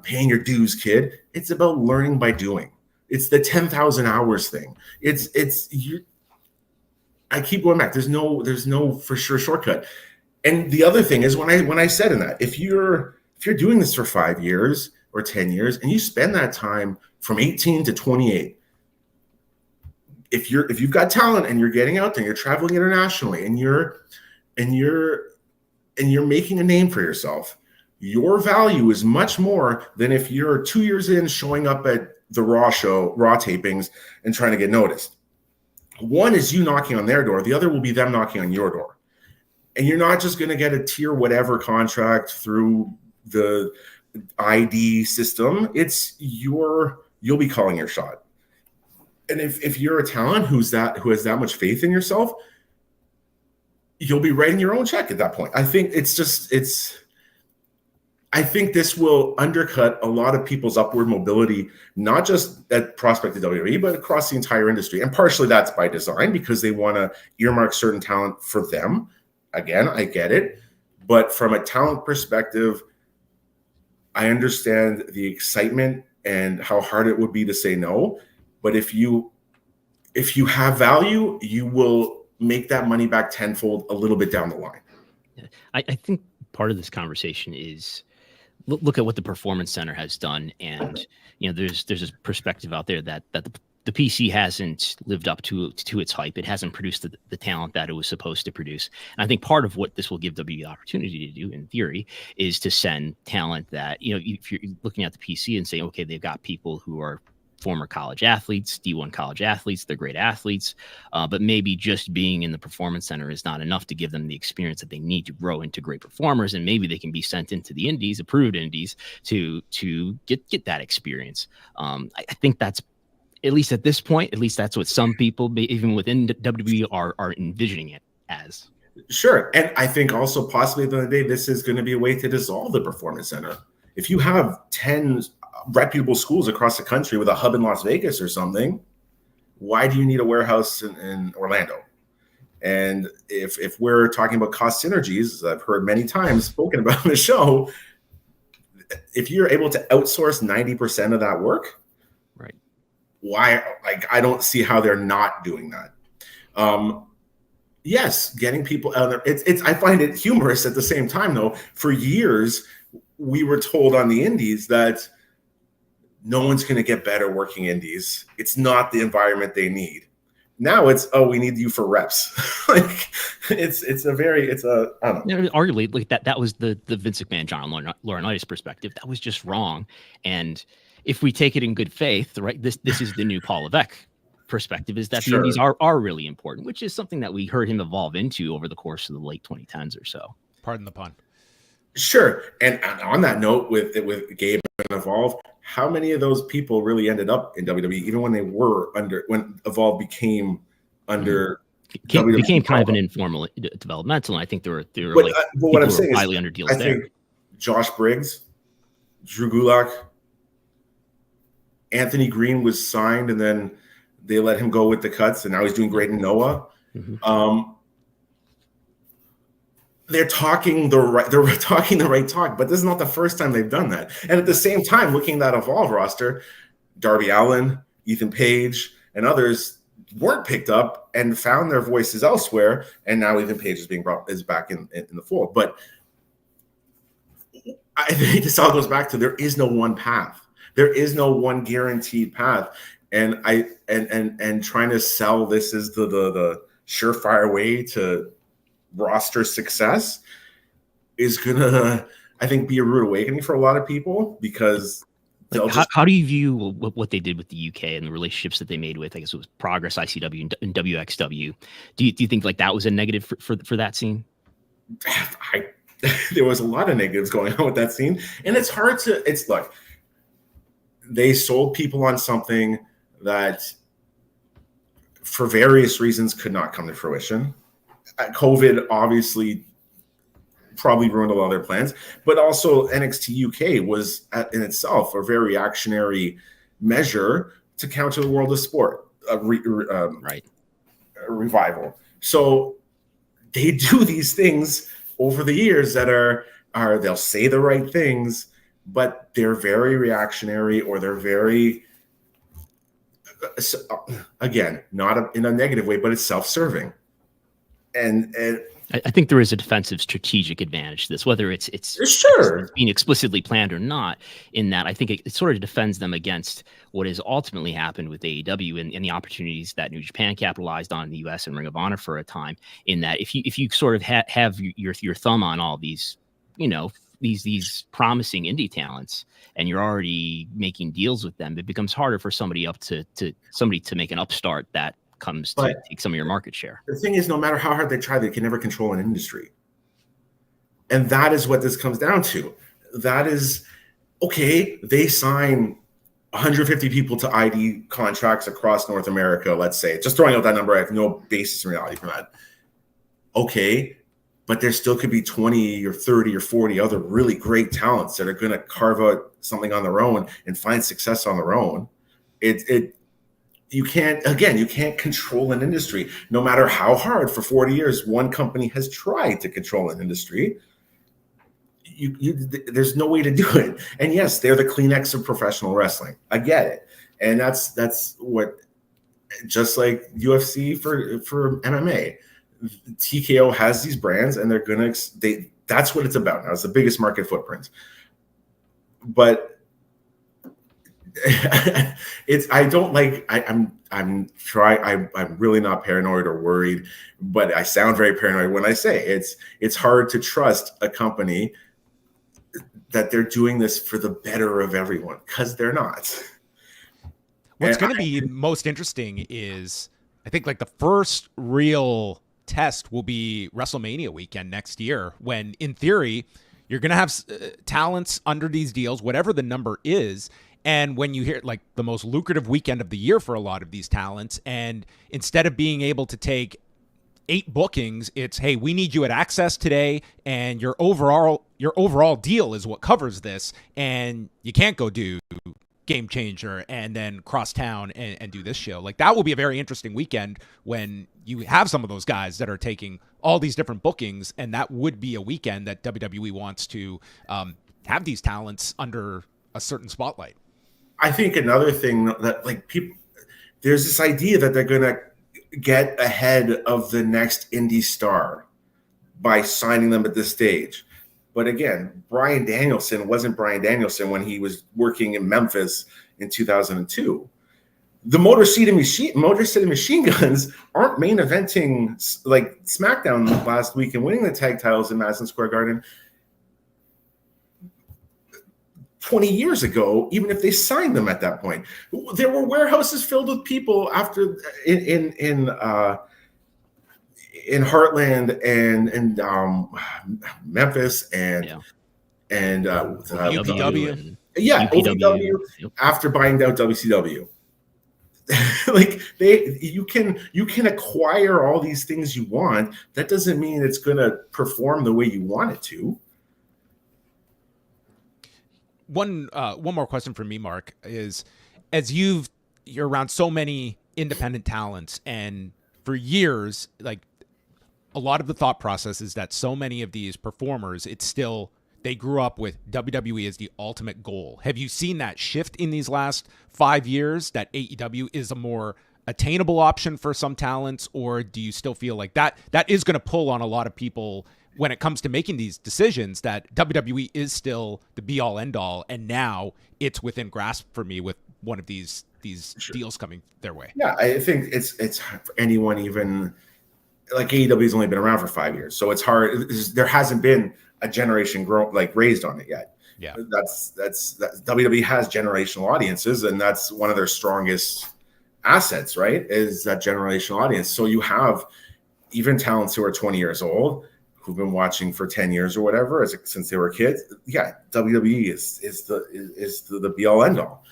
paying your dues, kid. It's about learning by doing. It's the 10,000 hours thing. I keep going back. There's no for sure shortcut. And the other thing is when I said in that, if you're doing this for 5 years or 10 years and you spend that time from 18 to 28, if you've got talent and you're getting out there, you're traveling internationally and you're making a name for yourself, your value is much more than if you're 2 years in showing up at the Raw tapings and trying to get noticed. One is you knocking on their door. The other will be them knocking on your door. And you're not just going to get a tier whatever contract through the ID system. You'll be calling your shot. And if you're a talent who has that much faith in yourself, you'll be writing your own check at that point. I think I think this will undercut a lot of people's upward mobility, not just at prospect of WWE, but across the entire industry. And partially that's by design because they want to earmark certain talent for them. Again, I get it. But from a talent perspective, I understand the excitement and how hard it would be to say no. But if you have value, you will make that money back tenfold a little bit down the line. I think part of this conversation is look at what the Performance Center has done, and there's this perspective out there that the PC hasn't lived up to its hype. It hasn't produced the talent that it was supposed to produce. And I think part of what this will give WWE the opportunity to do, in theory, is to send talent that if you're looking at the PC and saying, okay, they've got people who are former college athletes, D1 college athletes, they're great athletes, but maybe just being in the Performance Center is not enough to give them the experience that they need to grow into great performers, and maybe they can be sent into the indies, approved indies, to get that experience. I think that's, at least at this point, at least that's what some people, even within WWE, are envisioning it as. Sure, and I think also possibly at the end of the day, this is going to be a way to dissolve the Performance Center. If you have 10 reputable schools across the country with a hub in Las Vegas or something, why do you need a warehouse in Orlando? And if we're talking about cost synergies, as I've heard many times spoken about on the show, if you're able to outsource 90% of that work, right? Why? I don't see how they're not doing that. Yes, getting people out there. It's I find it humorous at the same time, though. For years, we were told on the indies that no one's going to get better working indies. It's not the environment they need. Now it's, we need you for reps. I don't know. Arguably, like that was the Vince McMahon, John Laurinaitis perspective. That was just wrong. And if we take it in good faith, right, this is the new Paul Levesque perspective, is that the indies are really important, which is something that we heard him evolve into over the course of the late 2010s or so. Pardon the pun. Sure. And on that note, with Gabe and Evolve, how many of those people really ended up in WWE, even when when Evolve became under became kind of an informal developmental, and I think there were but what I'm saying highly is, under deals I there. think Josh Briggs, Drew Gulak, Anthony Green was signed, and then they let him go with the cuts, and now he's doing great in Noah. Mm-hmm. They're talking the right talk, but this is not the first time they've done that. And at the same time, looking at that Evolve roster, Darby Allin, Ethan Page, and others weren't picked up and found their voices elsewhere, and now Ethan Page is back in the fold. But I think this all goes back to there is no one path. There is no one guaranteed path, and trying to sell this as the surefire way to roster success is gonna, I think, be a rude awakening for a lot of people, because how do you view what they did with the UK and the relationships that they made with, I guess it was Progress, ICW, and WXW? Do you think like that was a negative for that scene? There was a lot of negatives going on with that scene, and it's hard to. Look, they sold people on something that, for various reasons, could not come to fruition. COVID obviously probably ruined a lot of their plans, but also NXT UK was in itself a very reactionary measure to counter the world of sport, a revival. So they do these things over the years that are they'll say the right things, but they're very reactionary, or they're very, again, not in a negative way, but it's self-serving. And I think there is a defensive strategic advantage to this, whether it's sure being explicitly planned or not, in that I think it sort of defends them against what has ultimately happened with AEW and the opportunities that New Japan capitalized on in the US and Ring of Honor for a time, in that if you sort of have your thumb on all these, these promising indie talents, and you're already making deals with them, it becomes harder for somebody to make an upstart that comes to take some of your market share. The thing is, no matter how hard they try, they can never control an industry. And that is what this comes down to. That is, okay, they sign 150 people to ID contracts across North America, let's say. Just throwing out that number, I have no basis in reality for that. Okay, but there still could be 20 or 30 or 40 other really great talents that are going to carve out something on their own and find success on their own. You can't control an industry, no matter how hard for 40 years one company has tried to control an industry. There's no way to do it. And yes, they're the Kleenex of professional wrestling. I get it. And that's what, just like UFC for MMA, TKO has these brands, and that's what it's about now. It's the biggest market footprint. But I'm really not paranoid or worried, but I sound very paranoid when I say it's hard to trust a company that they're doing this for the better of everyone, because they're not. What's going to be most interesting is, I think, like, the first real test will be WrestleMania weekend next year, when in theory you're going to have talents under these deals, whatever the number is. And when you hear, like, the most lucrative weekend of the year for a lot of these talents, and instead of being able to take 8 bookings, it's, hey, we need you at Access today, and your overall deal is what covers this, and you can't go do Game Changer and then cross town and do this show. Like, that will be a very interesting weekend when you have some of those guys that are taking all these different bookings, and that would be a weekend that WWE wants to have these talents under a certain spotlight. I think another thing that, like, there's this idea that they're going to get ahead of the next indie star by signing them at this stage. But again, Bryan Danielson wasn't Bryan Danielson when he was working in Memphis in 2002. The Motor City Machine Guns aren't main eventing like SmackDown last week and winning the tag titles in Madison Square Garden 20 years ago, even if they signed them at that point. There were warehouses filled with people after in Heartland and Memphis and UPW. OVW after buying out WCW. Like, you can acquire all these things you want. That doesn't mean it's going to perform the way you want it to. One more question for me, Mark, is, as you're around so many independent talents, and for years, like, a lot of the thought process is that so many of these performers, it's still they grew up with WWE as the ultimate goal. Have you seen that shift in these last 5 years, that AEW is a more attainable option for some talents, or do you still feel like that is going to pull on a lot of people when it comes to making these decisions, that WWE is still the be all end all, and now it's within grasp for me with one of these deals coming their way? Yeah, I think it's hard for anyone, even like AEW's only been around for 5 years, so it's hard. There hasn't been a generation raised on it yet. Yeah, that's WWE has generational audiences, and that's one of their strongest assets, right? Is that generational audience. So you have even talents who are 20 years old who've been watching for 10 years or whatever since they were kids. Yeah, WWE is the be all end all.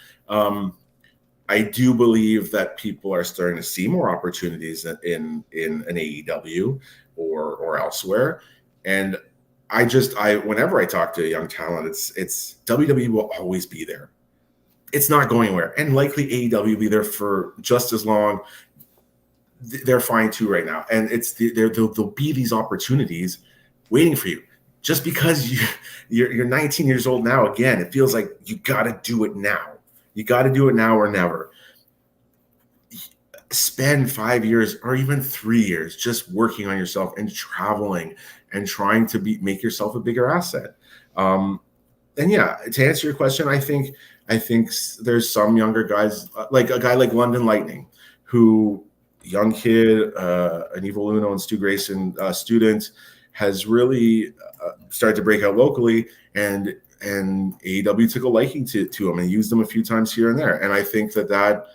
I do believe that people are starting to see more opportunities in an AEW or elsewhere. And I whenever I talk to a young talent, it's WWE will always be there. It's not going anywhere, and likely AEW will be there for just as long. They're fine too right now, and there'll be these opportunities waiting for you. Just because you're 19 years old now, again, it feels like you got to do it now. You got to do it now or never. Spend 5 years or even 3 years just working on yourself and traveling and trying to make yourself a bigger asset. And yeah, to answer your question, I think there's some younger guys, like a guy like London Lightning, who young kid, an Evil Uno and Stu Grayson student, has really started to break out locally, and AEW took a liking to him and used him a few times here and there. And I think that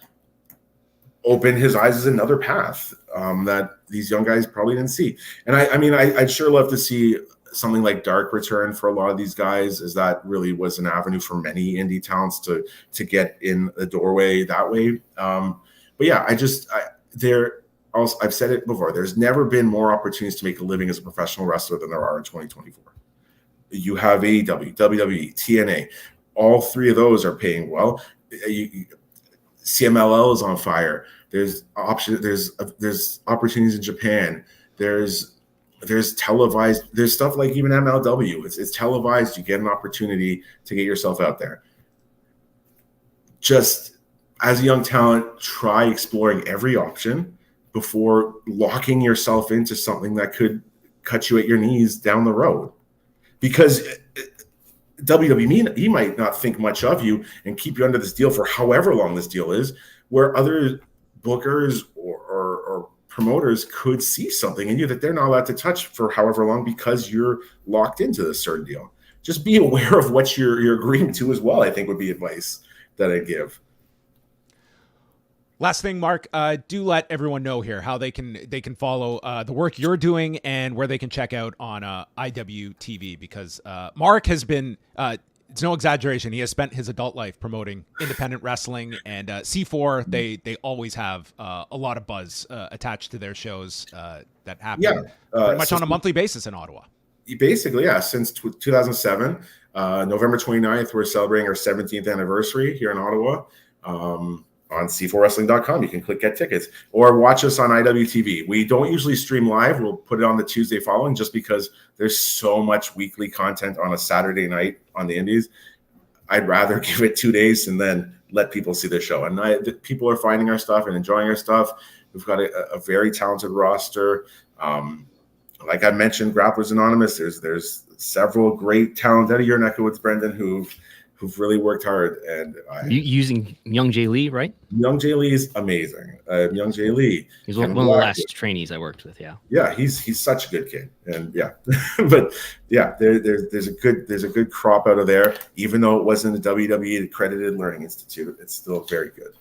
opened his eyes as another path that these young guys probably didn't see. And I'd sure love to see something like Dark return for a lot of these guys, as that really was an avenue for many indie talents to get in the doorway that way. But yeah, I've said it before, there's never been more opportunities to make a living as a professional wrestler than there are in 2024. You have AEW, WWE, TNA, all three of those are paying well. CMLL is on fire. There's opportunities in Japan. There's televised. There's stuff like even MLW. It's televised. You get an opportunity to get yourself out there. Just as a young talent, try exploring every option before locking yourself into something that could cut you at your knees down the road. Because WWE, he might not think much of you and keep you under this deal for however long this deal is, where other bookers or promoters could see something in you that they're not allowed to touch for however long because you're locked into this certain deal. Just be aware of what you're agreeing to as well, I think would be advice that I'd give. Last thing, Mark, do let everyone know here how they can follow the work you're doing and where they can check out on IWTV, because Mark has been, it's no exaggeration, he has spent his adult life promoting independent wrestling, and C4, they always have a lot of buzz attached to their shows that happen pretty much on a monthly basis in Ottawa. Basically, yeah, since 2007, November 29th, we're celebrating our 17th anniversary here in Ottawa. On c4wrestling.com, you can click get tickets or watch us on IWTV. We don't usually stream live. We'll put it on the Tuesday following, just because there's so much weekly content on a Saturday night on the indies. I'd rather give it 2 days and then let people see the show. And people are finding our stuff and enjoying our stuff. We've got a very talented roster. Like I mentioned, Grapplers Anonymous, there's several great talent out of your neck of woods, Brendan, who've really worked hard. And using Young Jay Lee, right? Young Jay Lee is amazing. Young Jay Lee. He's one of the last trainees I worked with. Yeah. Yeah, he's such a good kid, and yeah, but yeah, there's a good crop out of there. Even though it wasn't a WWE accredited learning institute, it's still very good.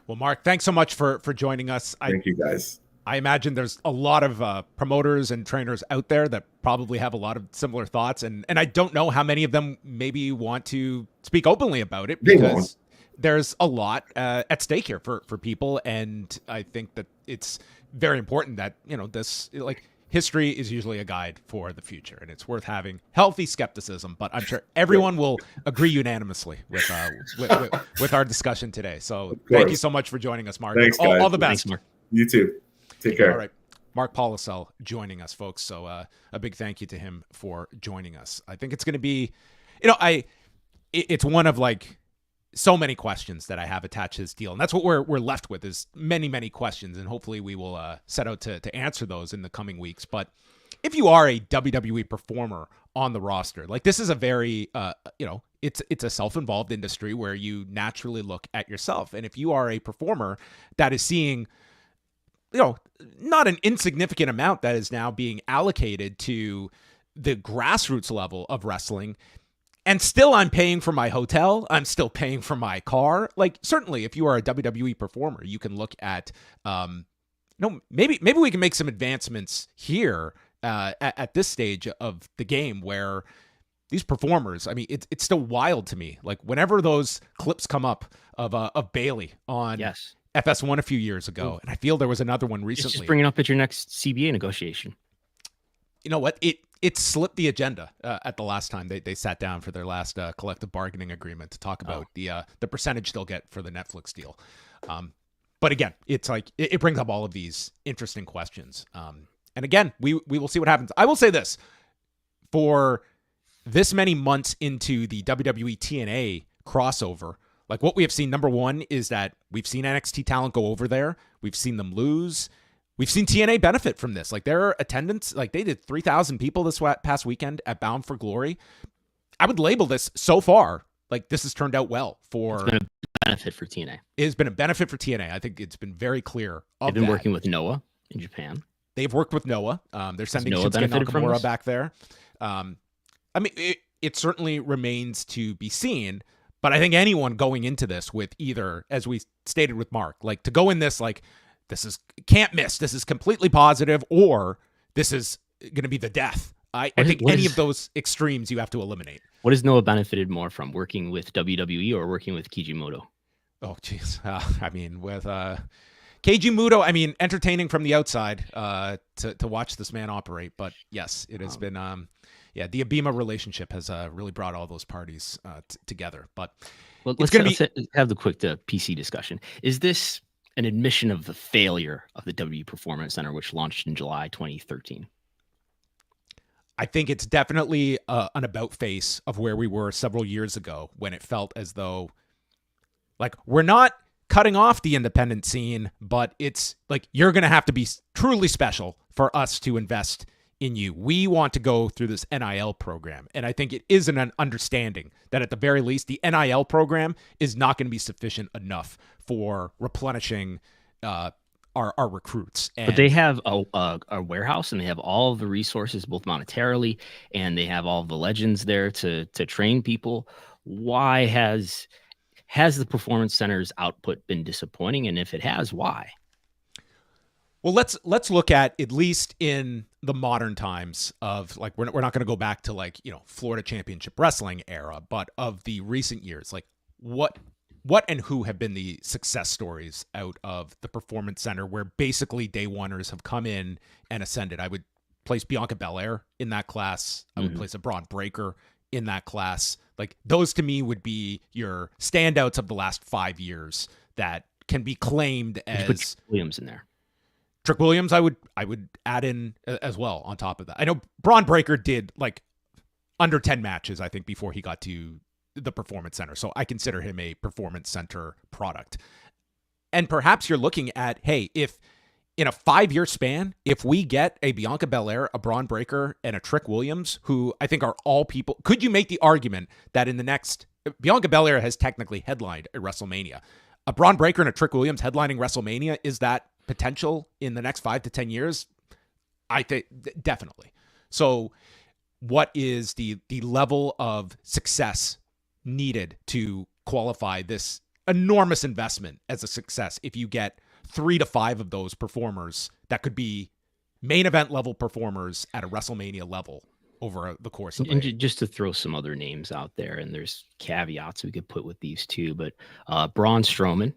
Well, Mark, thanks so much for joining us. Thank you, guys. I imagine there's a lot of promoters and trainers out there that probably have a lot of similar thoughts. And I don't know how many of them maybe want to speak openly about it, because there's a lot at stake here for people. And I think that it's very important that, this, like, history is usually a guide for the future, and it's worth having healthy skepticism. But I'm sure everyone will agree unanimously with our discussion today. So thank you so much for joining us, Mark. Thanks, guys. All the best. Thanks, Mark. You too. Take care. All right. Mark Pollesel joining us, folks. So a big thank you to him for joining us. I think it's going to be, it's one of like so many questions that I have attached to this deal. And that's what we're left with, is many, many questions. And hopefully we will set out to answer those in the coming weeks. But if you are a WWE performer on the roster, like, this is a very, it's a self-involved industry where you naturally look at yourself. And if you are a performer that is seeing, not an insignificant amount that is now being allocated to the grassroots level of wrestling, and still I'm paying for my hotel, I'm still paying for my car. Like, certainly if you are a WWE performer, you can look at, maybe we can make some advancements here at this stage of the game where these performers, I mean, it's still wild to me. Like, whenever those clips come up of Bayley on FS1 a few years ago, and I feel there was another one recently. Just bring it up at your next CBA negotiation. You know what? It slipped the agenda at the last time they sat down for their last collective bargaining agreement to talk about the percentage they'll get for the Netflix deal. But again, it's like it brings up all of these interesting questions. And again, we will see what happens. I will say this: for this many months into the WWE TNA crossover, like, what we have seen, number one, is that we've seen NXT talent go over there. We've seen them lose. We've seen TNA benefit from this. Like, their attendance, like, they did 3,000 people this past weekend at Bound for Glory. I would label this so far, like, this has turned out well for... It's been a benefit for TNA. It has been a benefit for TNA. I think it's been very clear. They've been working with Noah in Japan. They've worked with Noah. They're sending Shinsuke Nakamura back there. I mean, it certainly remains to be seen. But I think anyone going into this with either, as we stated with Mark, like, to go in this, like, this is can't miss, this is completely positive, or this is going to be the death. I think any of those extremes you have to eliminate. What has Noah benefited more from, working with WWE or working with Kijimoto? Oh, geez. I mean, with Keiji Muto, I mean, entertaining from the outside to watch this man operate. But yes, it has been, the Abima relationship has really brought all those parties together. But let's have the quick PC discussion. Is this an admission of the failure of the WWE Performance Center, which launched in July 2013? I think it's definitely an about face of where we were several years ago, when it felt as though, like, we're not cutting off the independent scene, but it's like, you're going to have to be truly special for us to invest in you. We want to go through this NIL program. And I think it is an understanding that at the very least, the NIL program is not going to be sufficient enough for replenishing our recruits. But they have a warehouse, and they have all of the resources, both monetarily, and they have all the legends there to train people. Why has the Performance Center's output been disappointing? And if it has, why? Well, let's look at least in the modern times of, like, we're not going to go back to, like, Florida Championship Wrestling era, but of the recent years, like, what and who have been the success stories out of the Performance Center, where basically day oneers have come in and ascended. I would place Bianca Belair in that class. I would place a Braun Breaker in that class. Like, those to me would be your standouts of the last 5 years that can be claimed as... Put Williams in there. Trick Williams, I would add in as well on top of that. I know Braun Breaker did, like, under 10 matches, I think, before he got to the Performance Center. So I consider him a Performance Center product. And perhaps you're looking at, hey, if in a 5-year span, if we get a Bianca Belair, a Braun Breaker, and a Trick Williams, who I think are all people, could you make the argument that in the next, Bianca Belair has technically headlined a WrestleMania. A Braun Breaker and a Trick Williams headlining WrestleMania, is that potential in the next 5 to 10 years? I think definitely. So what is the level of success needed to qualify this enormous investment as a success if you get 3 to 5 of those performers that could be main event level performers at a WrestleMania level over the course of and just to throw some other names out there, and there's caveats we could put with these two, but Braun Strowman,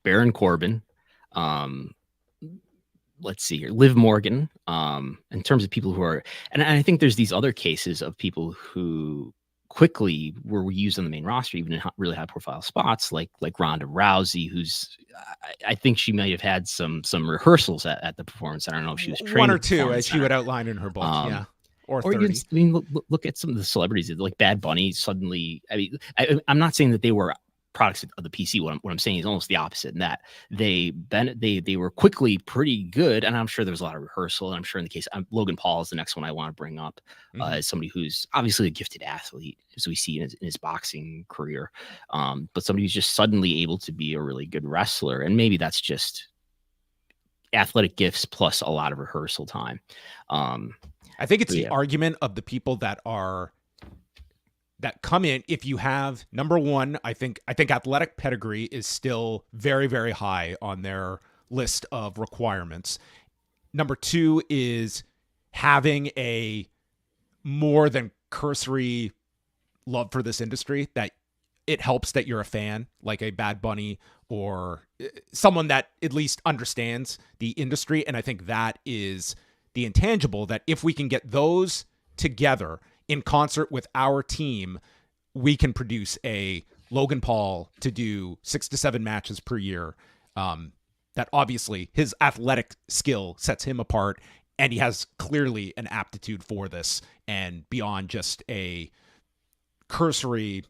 Baron Corbin, let's see here, Liv Morgan, in terms of people who are, and I think there's these other cases of people who quickly were used on the main roster, even in really high profile spots, like Ronda Rousey, who's I think she might have had some rehearsals at the performance. I don't know if she was trained one or two, as she would outline in her book, or 30. Even, I mean, look at some of the celebrities like Bad Bunny. Suddenly, I mean, I'm not saying that they were products of the PC. What I'm saying is almost the opposite, in that they were quickly pretty good, and I'm sure there was a lot of rehearsal. And I'm sure in the case Logan Paul is the next one I want to bring up, as somebody who's obviously a gifted athlete, as we see in his boxing career, but somebody who's just suddenly able to be a really good wrestler, and maybe that's just athletic gifts plus a lot of rehearsal time. I think it's the argument of the people that come in. If you have, number one, I think athletic pedigree is still very, very high on their list of requirements. Number two is having a more than cursory love for this industry, that it helps that you're a fan, like a Bad Bunny or someone that at least understands the industry. And I think that is the intangible, that if we can get those together in concert with our team, we can produce a Logan Paul to do 6 to 7 matches per year. That obviously his athletic skill sets him apart, and he has clearly an aptitude for this, and beyond just a cursory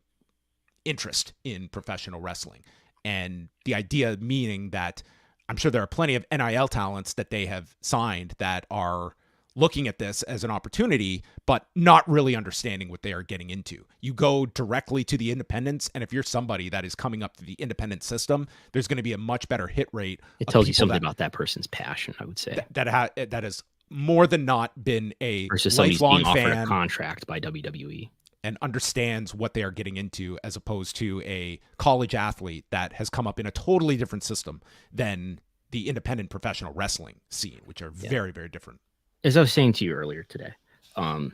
interest in professional wrestling. And the idea meaning that I'm sure there are plenty of NIL talents that they have signed that are looking at this as an opportunity, but not really understanding what they are getting into. You go directly to the independents, and if you're somebody that is coming up to the independent system, there's going to be a much better hit rate. It tells you something about that person's passion, I would say. That has more than not been a versus somebody lifelong being offered fan a contract by WWE and understands what they are getting into, as opposed to a college athlete that has come up in a totally different system than the independent professional wrestling scene, which are very, very different. As I was saying to you earlier today, on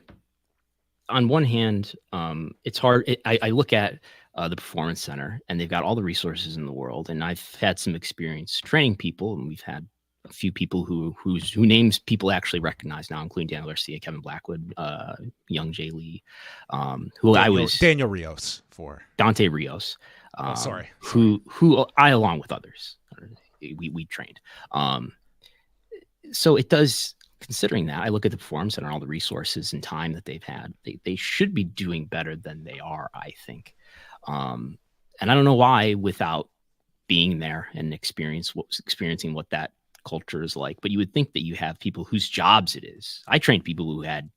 one hand, it's hard. I look at the Performance Center, and they've got all the resources in the world, and I've had some experience training people, and we've had a few people who names people actually recognize now, including Daniel Garcia, Kevin Blackwood, young Jay Lee, Daniel Rios for Dante Rios. Who I, along with others, we trained. So it does. Considering that, I look at the Performance Center and all the resources and time that they've had, they should be doing better than they are, I think. And I don't know why, without being there and experiencing what that culture is like. But you would think that you have people whose jobs it is. I trained people who had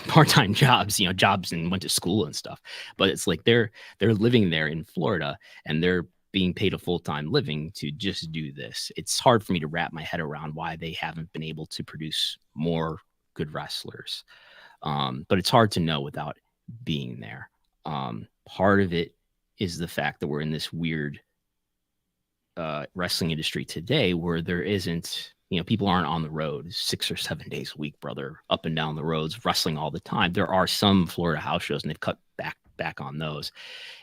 part-time jobs, jobs and went to school and stuff. But it's like they're living there in Florida, and they're being paid a full-time living to just do this. It's hard for me to wrap my head around why they haven't been able to produce more good wrestlers. But it's hard to know without being there. Part of it is the fact that we're in this weird wrestling industry today where there isn't, people aren't on the road 6 or 7 days a week, brother, up and down the roads, wrestling all the time. There are some Florida house shows, and they've cut back on those.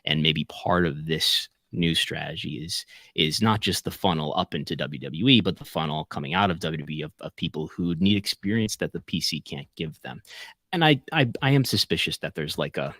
And maybe part of this new strategy is not just the funnel up into WWE, but the funnel coming out of WWE of people who need experience that the PC can't give them. And I am suspicious that there's like a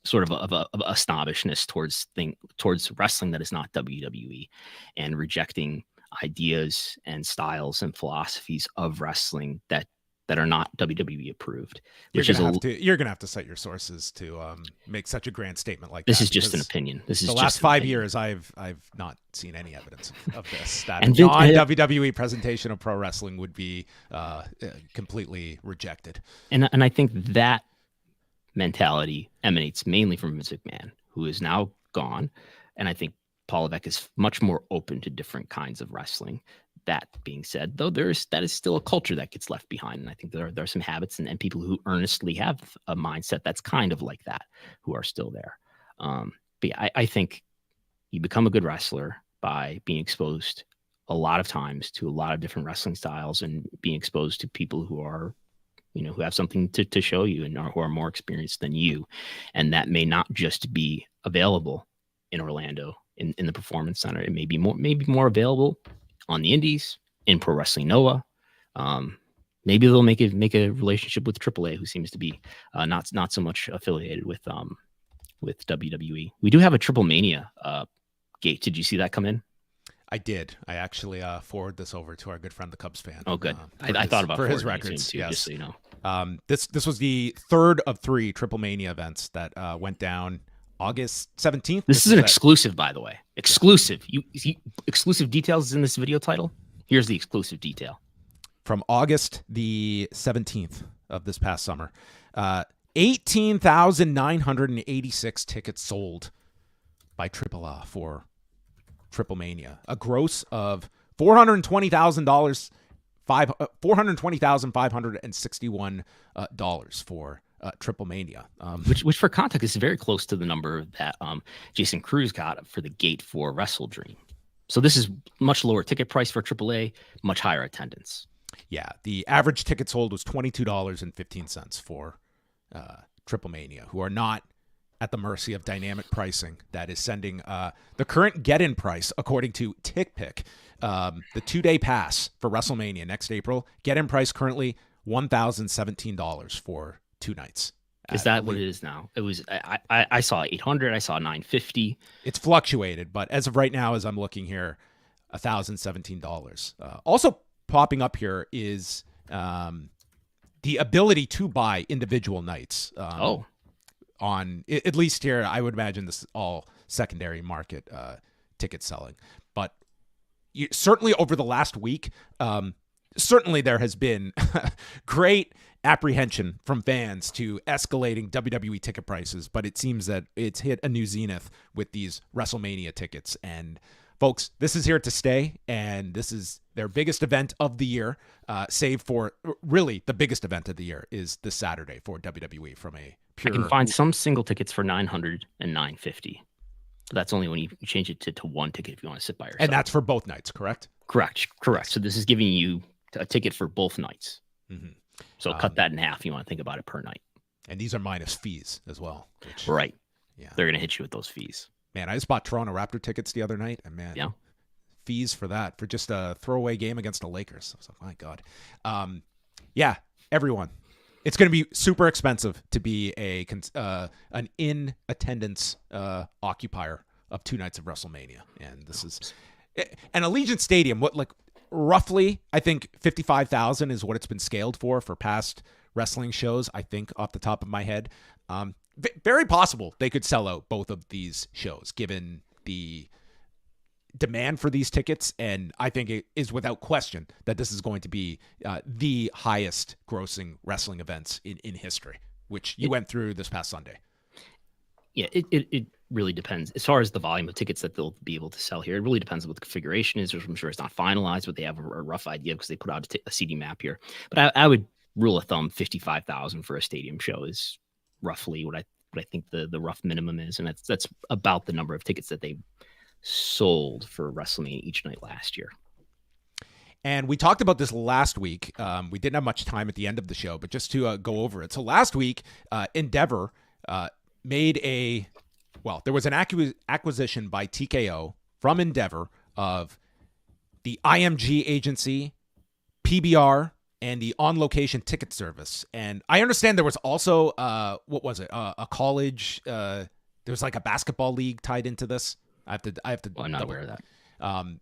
sort of a snobbishness towards wrestling that is not WWE, and rejecting ideas and styles and philosophies of wrestling that are not WWE approved. You're gonna have to cite your sources to make such a grand statement like this. That. Is just an opinion. This is the just last 5 years. I've not seen any evidence of this. That and non-WWE presentation of pro wrestling would be completely rejected. And I think that mentality emanates mainly from Vince McMahon, who is now gone, and I think Paul Levesque is much more open to different kinds of wrestling. That being said, though, that is still a culture that gets left behind. And I think there are some habits and people who earnestly have a mindset that's kind of like that, who are still there. But yeah, I think you become a good wrestler by being exposed a lot of times to a lot of different wrestling styles, and being exposed to people who are, who have something to show you, and who are more experienced than you. And that may not just be available in Orlando in the Performance Center. It may be more available on the indies, in Pro Wrestling Noah, maybe they'll make a relationship with AAA, who seems to be not so much affiliated with WWE. We do have a TripleMania gate. Did you see that come in? I did. I actually forwarded this over to our good friend, the Cubs fan. Oh, good. I thought about for his forwarding records. too, yes. just so you know. This was the third of 3 TripleMania events that went down August 17th. This is an exclusive, by the way. Exclusive. You exclusive details in this video title. Here's the exclusive detail. From August the 17th of this past summer, 18,986 tickets sold by AAA for TripleMania, a gross of $420,561 for TripleMania, which for context is very close to the number that Jason Cruz got for the gate for Wrestle Dream. So this is much lower ticket price for AAA, much higher attendance. Yeah, the average ticket sold was $22.15 for TripleMania, who are not at the mercy of dynamic pricing that is sending the current get-in price, according to TickPick, the 2-day pass for WrestleMania next April. Get-in price currently $1,017 for 2 nights. Is that what it is now? It was I saw 800, I saw 950. It's fluctuated, but as of right now, as I'm looking here, $1,017. Also popping up here is the ability to buy individual nights. On at least here, I would imagine this is all secondary market ticket selling. But certainly over the last week, certainly there has been great apprehension from fans to escalating WWE ticket prices. But it seems that it's hit a new zenith with these WrestleMania tickets. And folks, this is here to stay. And this is their biggest event of the year, save for really the biggest event of the year is this Saturday for WWE from a pure. I can find some single tickets for 900 and 950. But that's only when you change it to one ticket if you want to sit by yourself. And that's for both nights, correct? Correct. So this is giving you a ticket for both nights. Mm-hmm. So cut that in half. You want to think about it per night. And these are minus fees as well. Right. Yeah. They're going to hit you with those fees. Man, I just bought Toronto Raptor tickets the other night. And man, fees for that, for just a throwaway game against the Lakers. I was like, my God. Everyone. It's going to be super expensive to be an in-attendance occupier of 2 nights of WrestleMania. And this is an Allegiant Stadium. Roughly, I think 55,000 is what it's been scaled for past wrestling shows, I think, off the top of my head. Very possible they could sell out both of these shows, given the demand for these tickets. And I think it is without question that this is going to be the highest grossing wrestling events in history, which you went through this past Sunday. Yeah, it really depends. As far as the volume of tickets that they'll be able to sell here, it really depends on what the configuration is. I'm sure it's not finalized, but they have a rough idea because they put out a seating map here. But I would rule of thumb 55,000 for a stadium show is roughly what I think the rough minimum is. And that's about the number of tickets that they sold for WrestleMania each night last year. And we talked about this last week. We didn't have much time at the end of the show, but just to go over it. So last week, Endeavor made there was an acquisition by TKO from Endeavor of the IMG agency, PBR, and the on-location ticket service. And I understand there was also, a college, there was like a basketball league tied into this. I have to. Well, I'm not aware of that.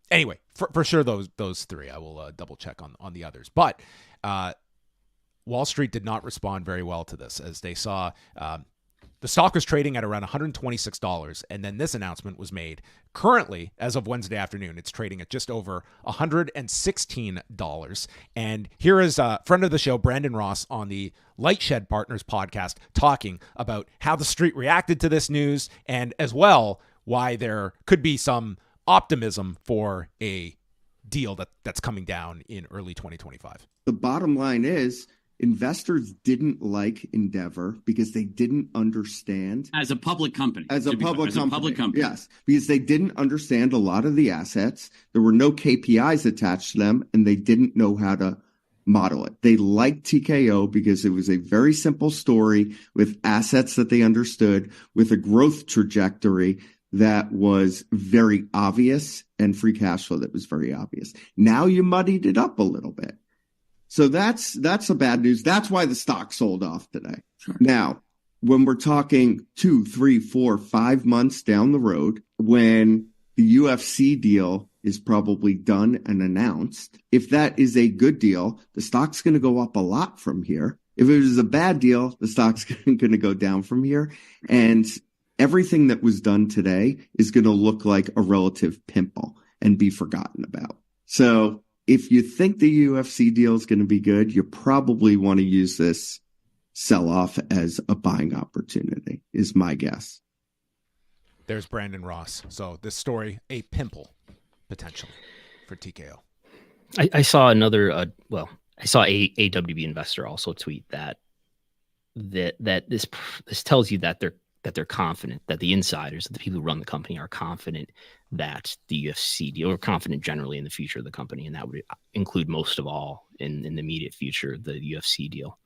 Anyway, for sure, those 3. I will double check on the others. But Wall Street did not respond very well to this, as they saw the stock was trading at around $126, and then this announcement was made. Currently, as of Wednesday afternoon, it's trading at just over $116. And here is a friend of the show, Brandon Ross, on the Lightshed Partners podcast, talking about how the street reacted to this news, and as well why there could be some optimism for a deal that's coming down in early 2025. The bottom line is investors didn't like Endeavor because they didn't understand. As a public company. As a public company. Yes, because they didn't understand a lot of the assets. There were no KPIs attached to them, and they didn't know how to model it. They liked TKO because it was a very simple story with assets that they understood, with a growth trajectory that was very obvious and free cash flow that was very obvious. Now you muddied it up a little bit. So that's the bad news. That's why the stock sold off today. Now, when we're talking 2, 3, 4, 5 months down the road, when the UFC deal is probably done and announced, if that is a good deal, the stock's going to go up a lot from here. If it was a bad deal, the stock's going to go down from here. And everything that was done today is going to look like a relative pimple and be forgotten about. So if you think the UFC deal is going to be good, you probably want to use this sell-off as a buying opportunity, is my guess. There's Brandon Ross. So this story, a pimple, potentially, for TKO. I saw another, I saw a WB investor also tweet that this tells you that they're confident, that the insiders, the people who run the company, are confident that the UFC deal, or confident generally in the future of the company, and that would include most of all in the immediate future, the UFC deal.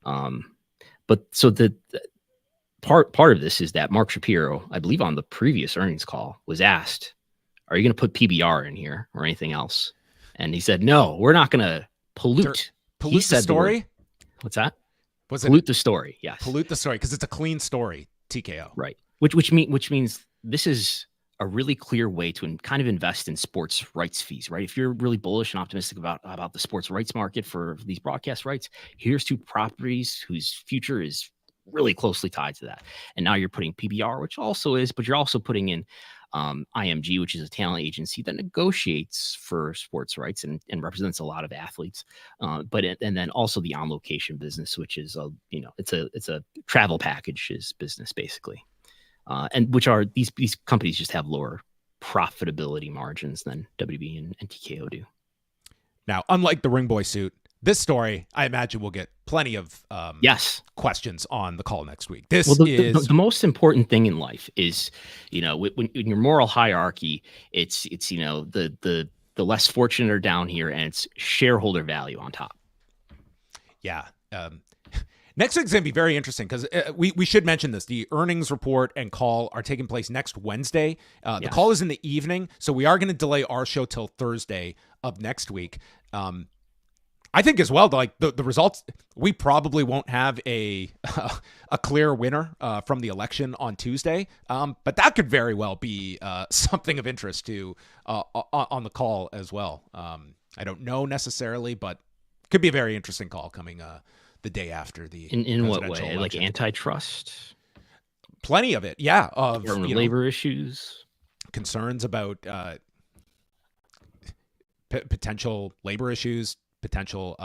But so the part of this is that Mark Shapiro, I believe on the previous earnings call, was asked, "Are you going to put PBR in here or anything else?" And he said, "No, we're not going to pollute." Pollute the story? What's that? Pollute the story? Yes. Pollute the story because it's a clean story. TKO. Right. Which means this is a really clear way to kind of invest in sports rights fees, right? If you're really bullish and optimistic about the sports rights market for these broadcast rights, here's two properties whose future is really closely tied to that. And now you're putting PBR, which also is, but you're also putting in IMG, which is a talent agency that negotiates for sports rights and represents a lot of athletes. And then also the On Location business, which is it's a travel packages business basically, and which are these companies just have lower profitability margins than WB and TKO do. Now, unlike the Ring Boy suit, this story, I imagine, will get plenty of questions on the call next week. The most important thing in life is, when in your moral hierarchy, it's the less fortunate are down here, and it's shareholder value on top. Yeah. Next week's going to be very interesting because we should mention this. The earnings report and call are taking place next Wednesday. The call is in the evening, so we are going to delay our show till Thursday of next week. I think as well, like the results, we probably won't have a clear winner from the election on Tuesday, but that could very well be something of interest to on the call as well. I don't know necessarily, but could be a very interesting call coming the day after the in what way? Election. Like antitrust? Plenty of it, yeah. Of labor issues, concerns about potential labor issues. Potential,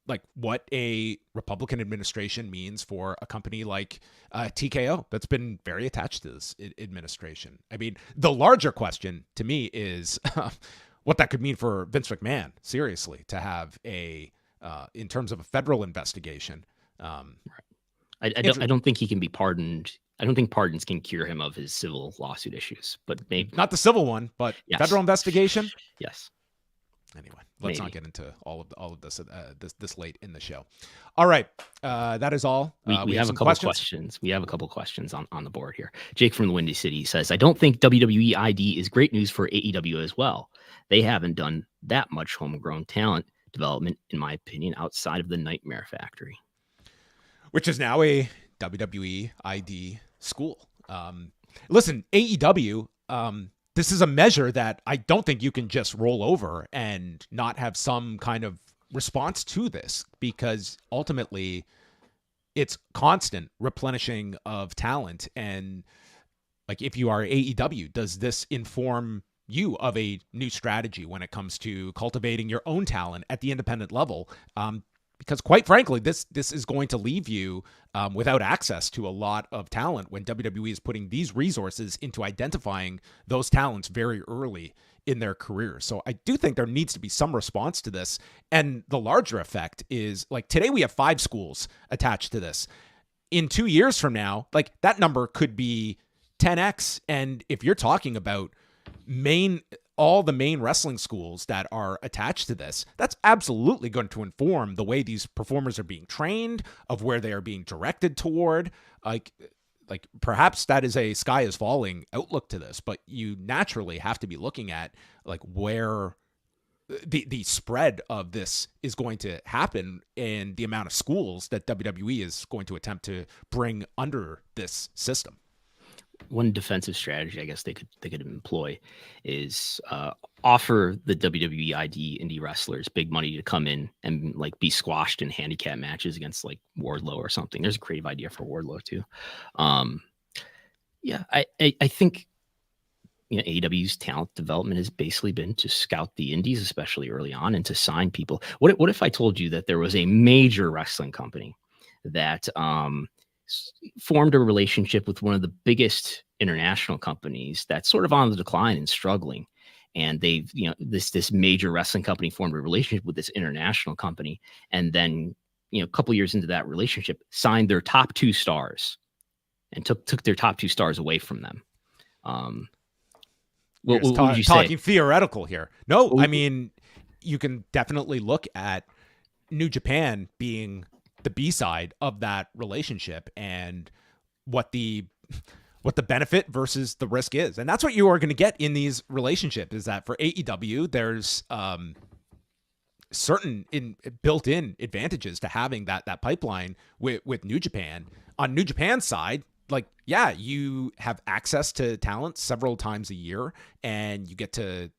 like what a Republican administration means for a company like TKO that's been very attached to this administration. I mean, the larger question to me is what that could mean for Vince McMahon, seriously, to have in terms of a federal investigation. I don't think he can be pardoned. I don't think pardons can cure him of his civil lawsuit issues, but maybe not the civil one, but federal investigation. Yes. Anyway, let's not get into all of this this late in the show. All right, that is all. We have a couple questions. We have a couple questions on the board here. Jake from the Windy City says, "I don't think WWE ID is great news for AEW as well. They haven't done that much homegrown talent development, in my opinion, outside of the Nightmare Factory, which is now a WWE ID school." Listen, AEW. This is a measure that I don't think you can just roll over and not have some kind of response to this, because ultimately it's constant replenishing of talent. And like, if you are AEW, does this inform you of a new strategy when it comes to cultivating your own talent at the independent level? Because quite frankly, this is going to leave you without access to a lot of talent when WWE is putting these resources into identifying those talents very early in their career. So I do think there needs to be some response to this. And the larger effect is, like, today we have 5 schools attached to this. In 2 years from now, like, that number could be 10x. And if you're talking about all the main wrestling schools that are attached to this, that's absolutely going to inform the way these performers are being trained, of where they are being directed toward. Like perhaps that is a sky is falling outlook to this, but you naturally have to be looking at like where the spread of this is going to happen, and the amount of schools that WWE is going to attempt to bring under this system. One defensive strategy I guess they could employ is offer the WWE ID indie wrestlers big money to come in and like be squashed in handicap matches against like Wardlow or something. There's a creative idea for Wardlow too. I think AEW's talent development has basically been to scout the indies, especially early on, and to sign people. What if I told you that there was a major wrestling company that formed a relationship with one of the biggest international companies that's sort of on the decline and struggling, and they've this major wrestling company formed a relationship with this international company, and then a couple years into that relationship signed their top 2 stars and took their top 2 stars away from them. What would you say? Talking theoretical here. No, I mean, you can definitely look at New Japan being the B-side of that relationship and what the benefit versus the risk is. And that's what you are going to get in these relationships, is that for AEW, there's certain built-in advantages to having that pipeline with New Japan. On New Japan's side, like, yeah, you have access to talent several times a year, and you get to,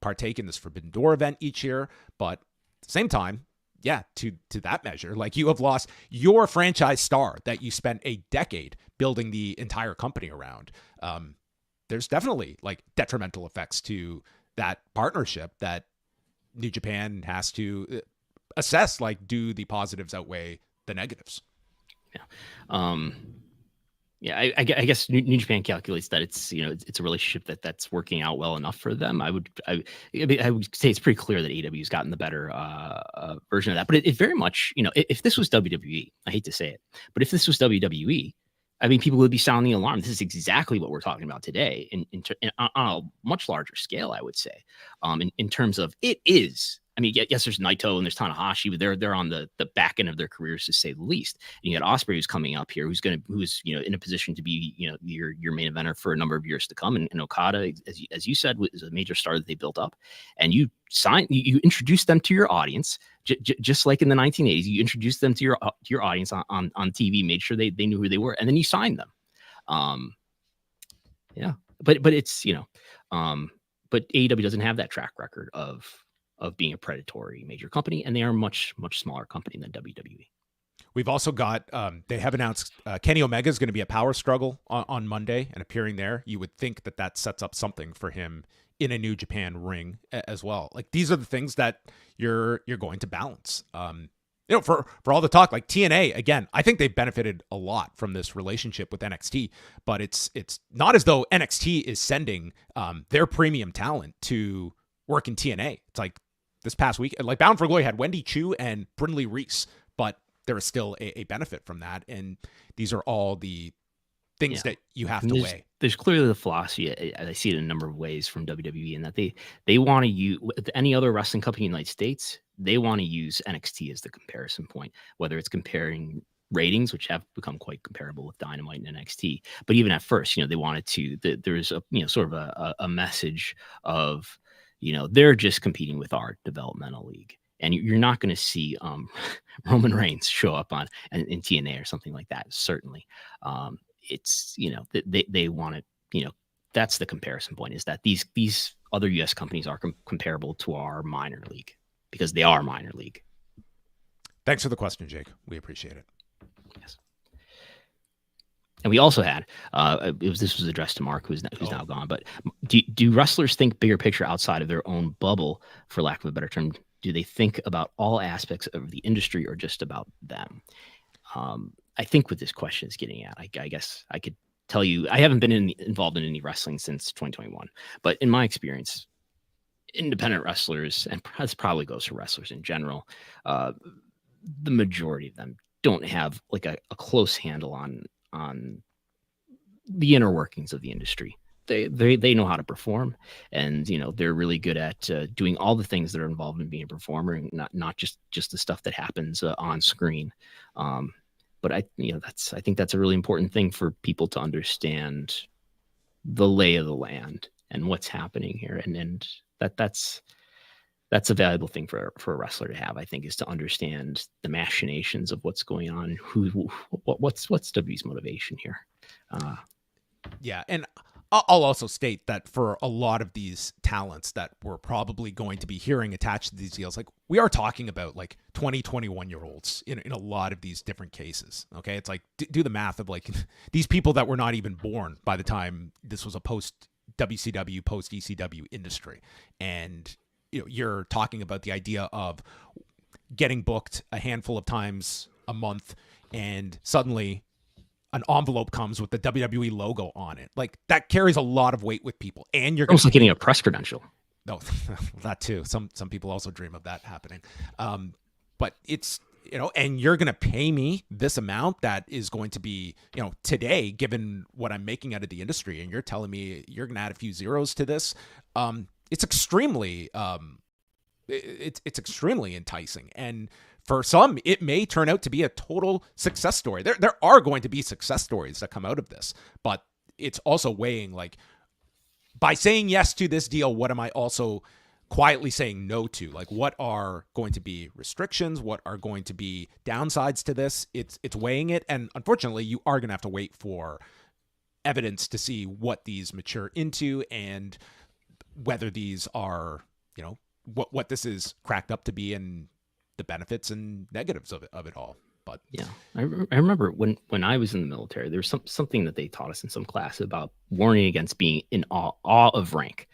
partake in this Forbidden Door event each year. But at the same time, yeah, to that measure, like, you have lost your franchise star that you spent a decade building the entire company around. There's definitely like detrimental effects to that partnership that New Japan has to assess. Like, do the positives outweigh the negatives? Yeah. I guess New Japan calculates that it's a relationship that's working out well enough for them. I would say it's pretty clear that AEW has gotten the better version of that. But it very much, if this was WWE, I hate to say it, but if this was WWE, I mean, people would be sounding the alarm. This is exactly what we're talking about today, on a much larger scale, I would say. In terms of it is. I mean, yes, there's Naito and there's Tanahashi, but they're on the back end of their careers, to say the least. And you got Ospreay, who's coming up here, who's in a position to be your main eventer for a number of years to come. And Okada, as you said, is a major star that they built up. And you introduced them to your audience, just like in the 1980s. You introduced them to your audience on TV, made sure they knew who they were, and then you signed them. But it's but AEW doesn't have that track record of being a predatory major company, and they are a much smaller company than WWE. We've also got, they have announced Kenny Omega is going to be a Power Struggle on Monday and appearing there. You would think that sets up something for him in a New Japan ring as well. Like, these are the things that you're going to balance. For all the talk, like TNA, again, I think they've benefited a lot from this relationship with NXT, but it's not as though NXT is sending their premium talent to work in TNA. It's like, this past week, like, Bound for Glory had Wendy Chu and Brindley Reese, but there is still a benefit from that. And these are all the things that you have to weigh. There's clearly the philosophy. I see it in a number of ways from WWE, in that they want to use, with any other wrestling company in the United States, they want to use NXT as the comparison point, whether it's comparing ratings, which have become quite comparable with Dynamite and NXT. But even at first, they wanted to, there's a, sort of a message of, they're just competing with our developmental league, and you're not going to see Roman Reigns show up in TNA or something like that. Certainly, it's they want to, that's the comparison point, is that these other U.S. companies are comparable to our minor league, because they are minor league. Thanks for the question, Jake. We appreciate it. Yes. And we also had, this was addressed to Mark, who's now gone, but do wrestlers think bigger picture outside of their own bubble, for lack of a better term? Do they think about all aspects of the industry, or just about them? I think what this question is getting at, I guess I could tell you, I haven't been involved in any wrestling since 2021, but in my experience, independent wrestlers, and this probably goes for wrestlers in general, the majority of them don't have like a close handle on the inner workings of the industry. They know how to perform, and they're really good at doing all the things that are involved in being a performer, and not just the stuff that happens on screen. But I think that's a really important thing for people to understand, the lay of the land and what's happening here, and that's That's a valuable thing for a wrestler to have, I think, is to understand the machinations of what's going on. What's WWE's motivation here? Yeah, and I'll also state that for a lot of these talents that we're probably going to be hearing attached to these deals, like we are talking about like 20, 21-year-olds in a lot of these different cases. Okay, it's like do the math of like these people that were not even born by the time this was a post WCW, post ECW industry, and you're talking about the idea of getting booked a handful of times a month, and suddenly an envelope comes with the WWE logo on it. Like that carries a lot of weight with people, and you're almost like getting a press credential. No, that too. Some people also dream of that happening. But it's, and you're going to pay me this amount that is going to be, today, given what I'm making out of the industry, and you're telling me you're going to add a few zeros to this. It's extremely, it's extremely enticing. And for some, it may turn out to be a total success story. There are going to be success stories that come out of this, but it's also weighing like, by saying yes to this deal, what am I also quietly saying no to? Like, what are going to be restrictions? What are going to be downsides to this? It's weighing it. And unfortunately, you are going to have to wait for evidence to see what these mature into and whether these are, what this is cracked up to be and the benefits and negatives of it all. But yeah, I remember when I was in the military, there was something that they taught us in some class about warning against being in awe of rank.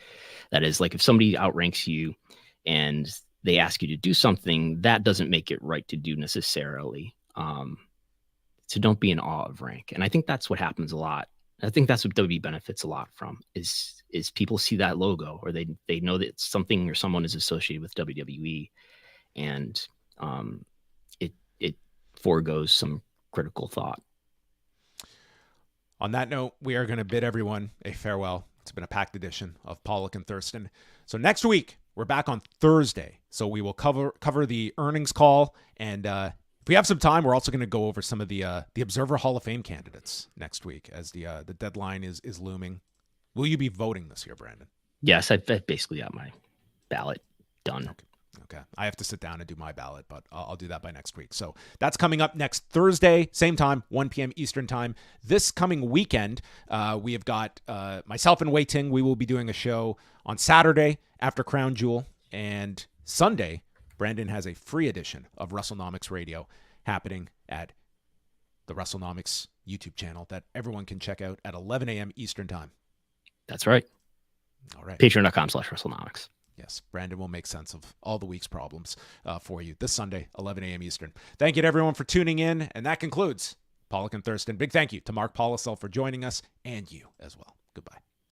That is, like, if somebody outranks you and they ask you to do something, that doesn't make it right to do necessarily. So don't be in awe of rank. And I think that's what happens a lot. I think that's what WWE benefits a lot from is people see that logo, or they know that something or someone is associated with WWE, and it foregoes some critical thought. On that note, we are going to bid everyone a farewell. It's been a packed edition of Pollock and Thurston. So next week, we're back on Thursday. So we will cover the earnings call. And if we have some time, we're also going to go over some of the Observer Hall of Fame candidates next week as the deadline is looming. Will you be voting this year, Brandon? Yes, I've basically got my ballot done. Okay. I have to sit down and do my ballot, but I'll do that by next week. So that's coming up next Thursday, same time, 1 p.m. Eastern time. This coming weekend, we have got myself and Wei Ting. We will be doing a show on Saturday after Crown Jewel, and Sunday, Brandon has a free edition of Wrestlenomics Radio happening at the Wrestlenomics YouTube channel that everyone can check out at 11 a.m. Eastern time. That's right. All right. Patreon.com/Wrestlenomics. Yes, Brandon will make sense of all the week's problems for you this Sunday, 11 a.m. Eastern. Thank you to everyone for tuning in, and that concludes Pollock and Thurston. Big thank you to Mark Pollesel for joining us, and you as well. Goodbye.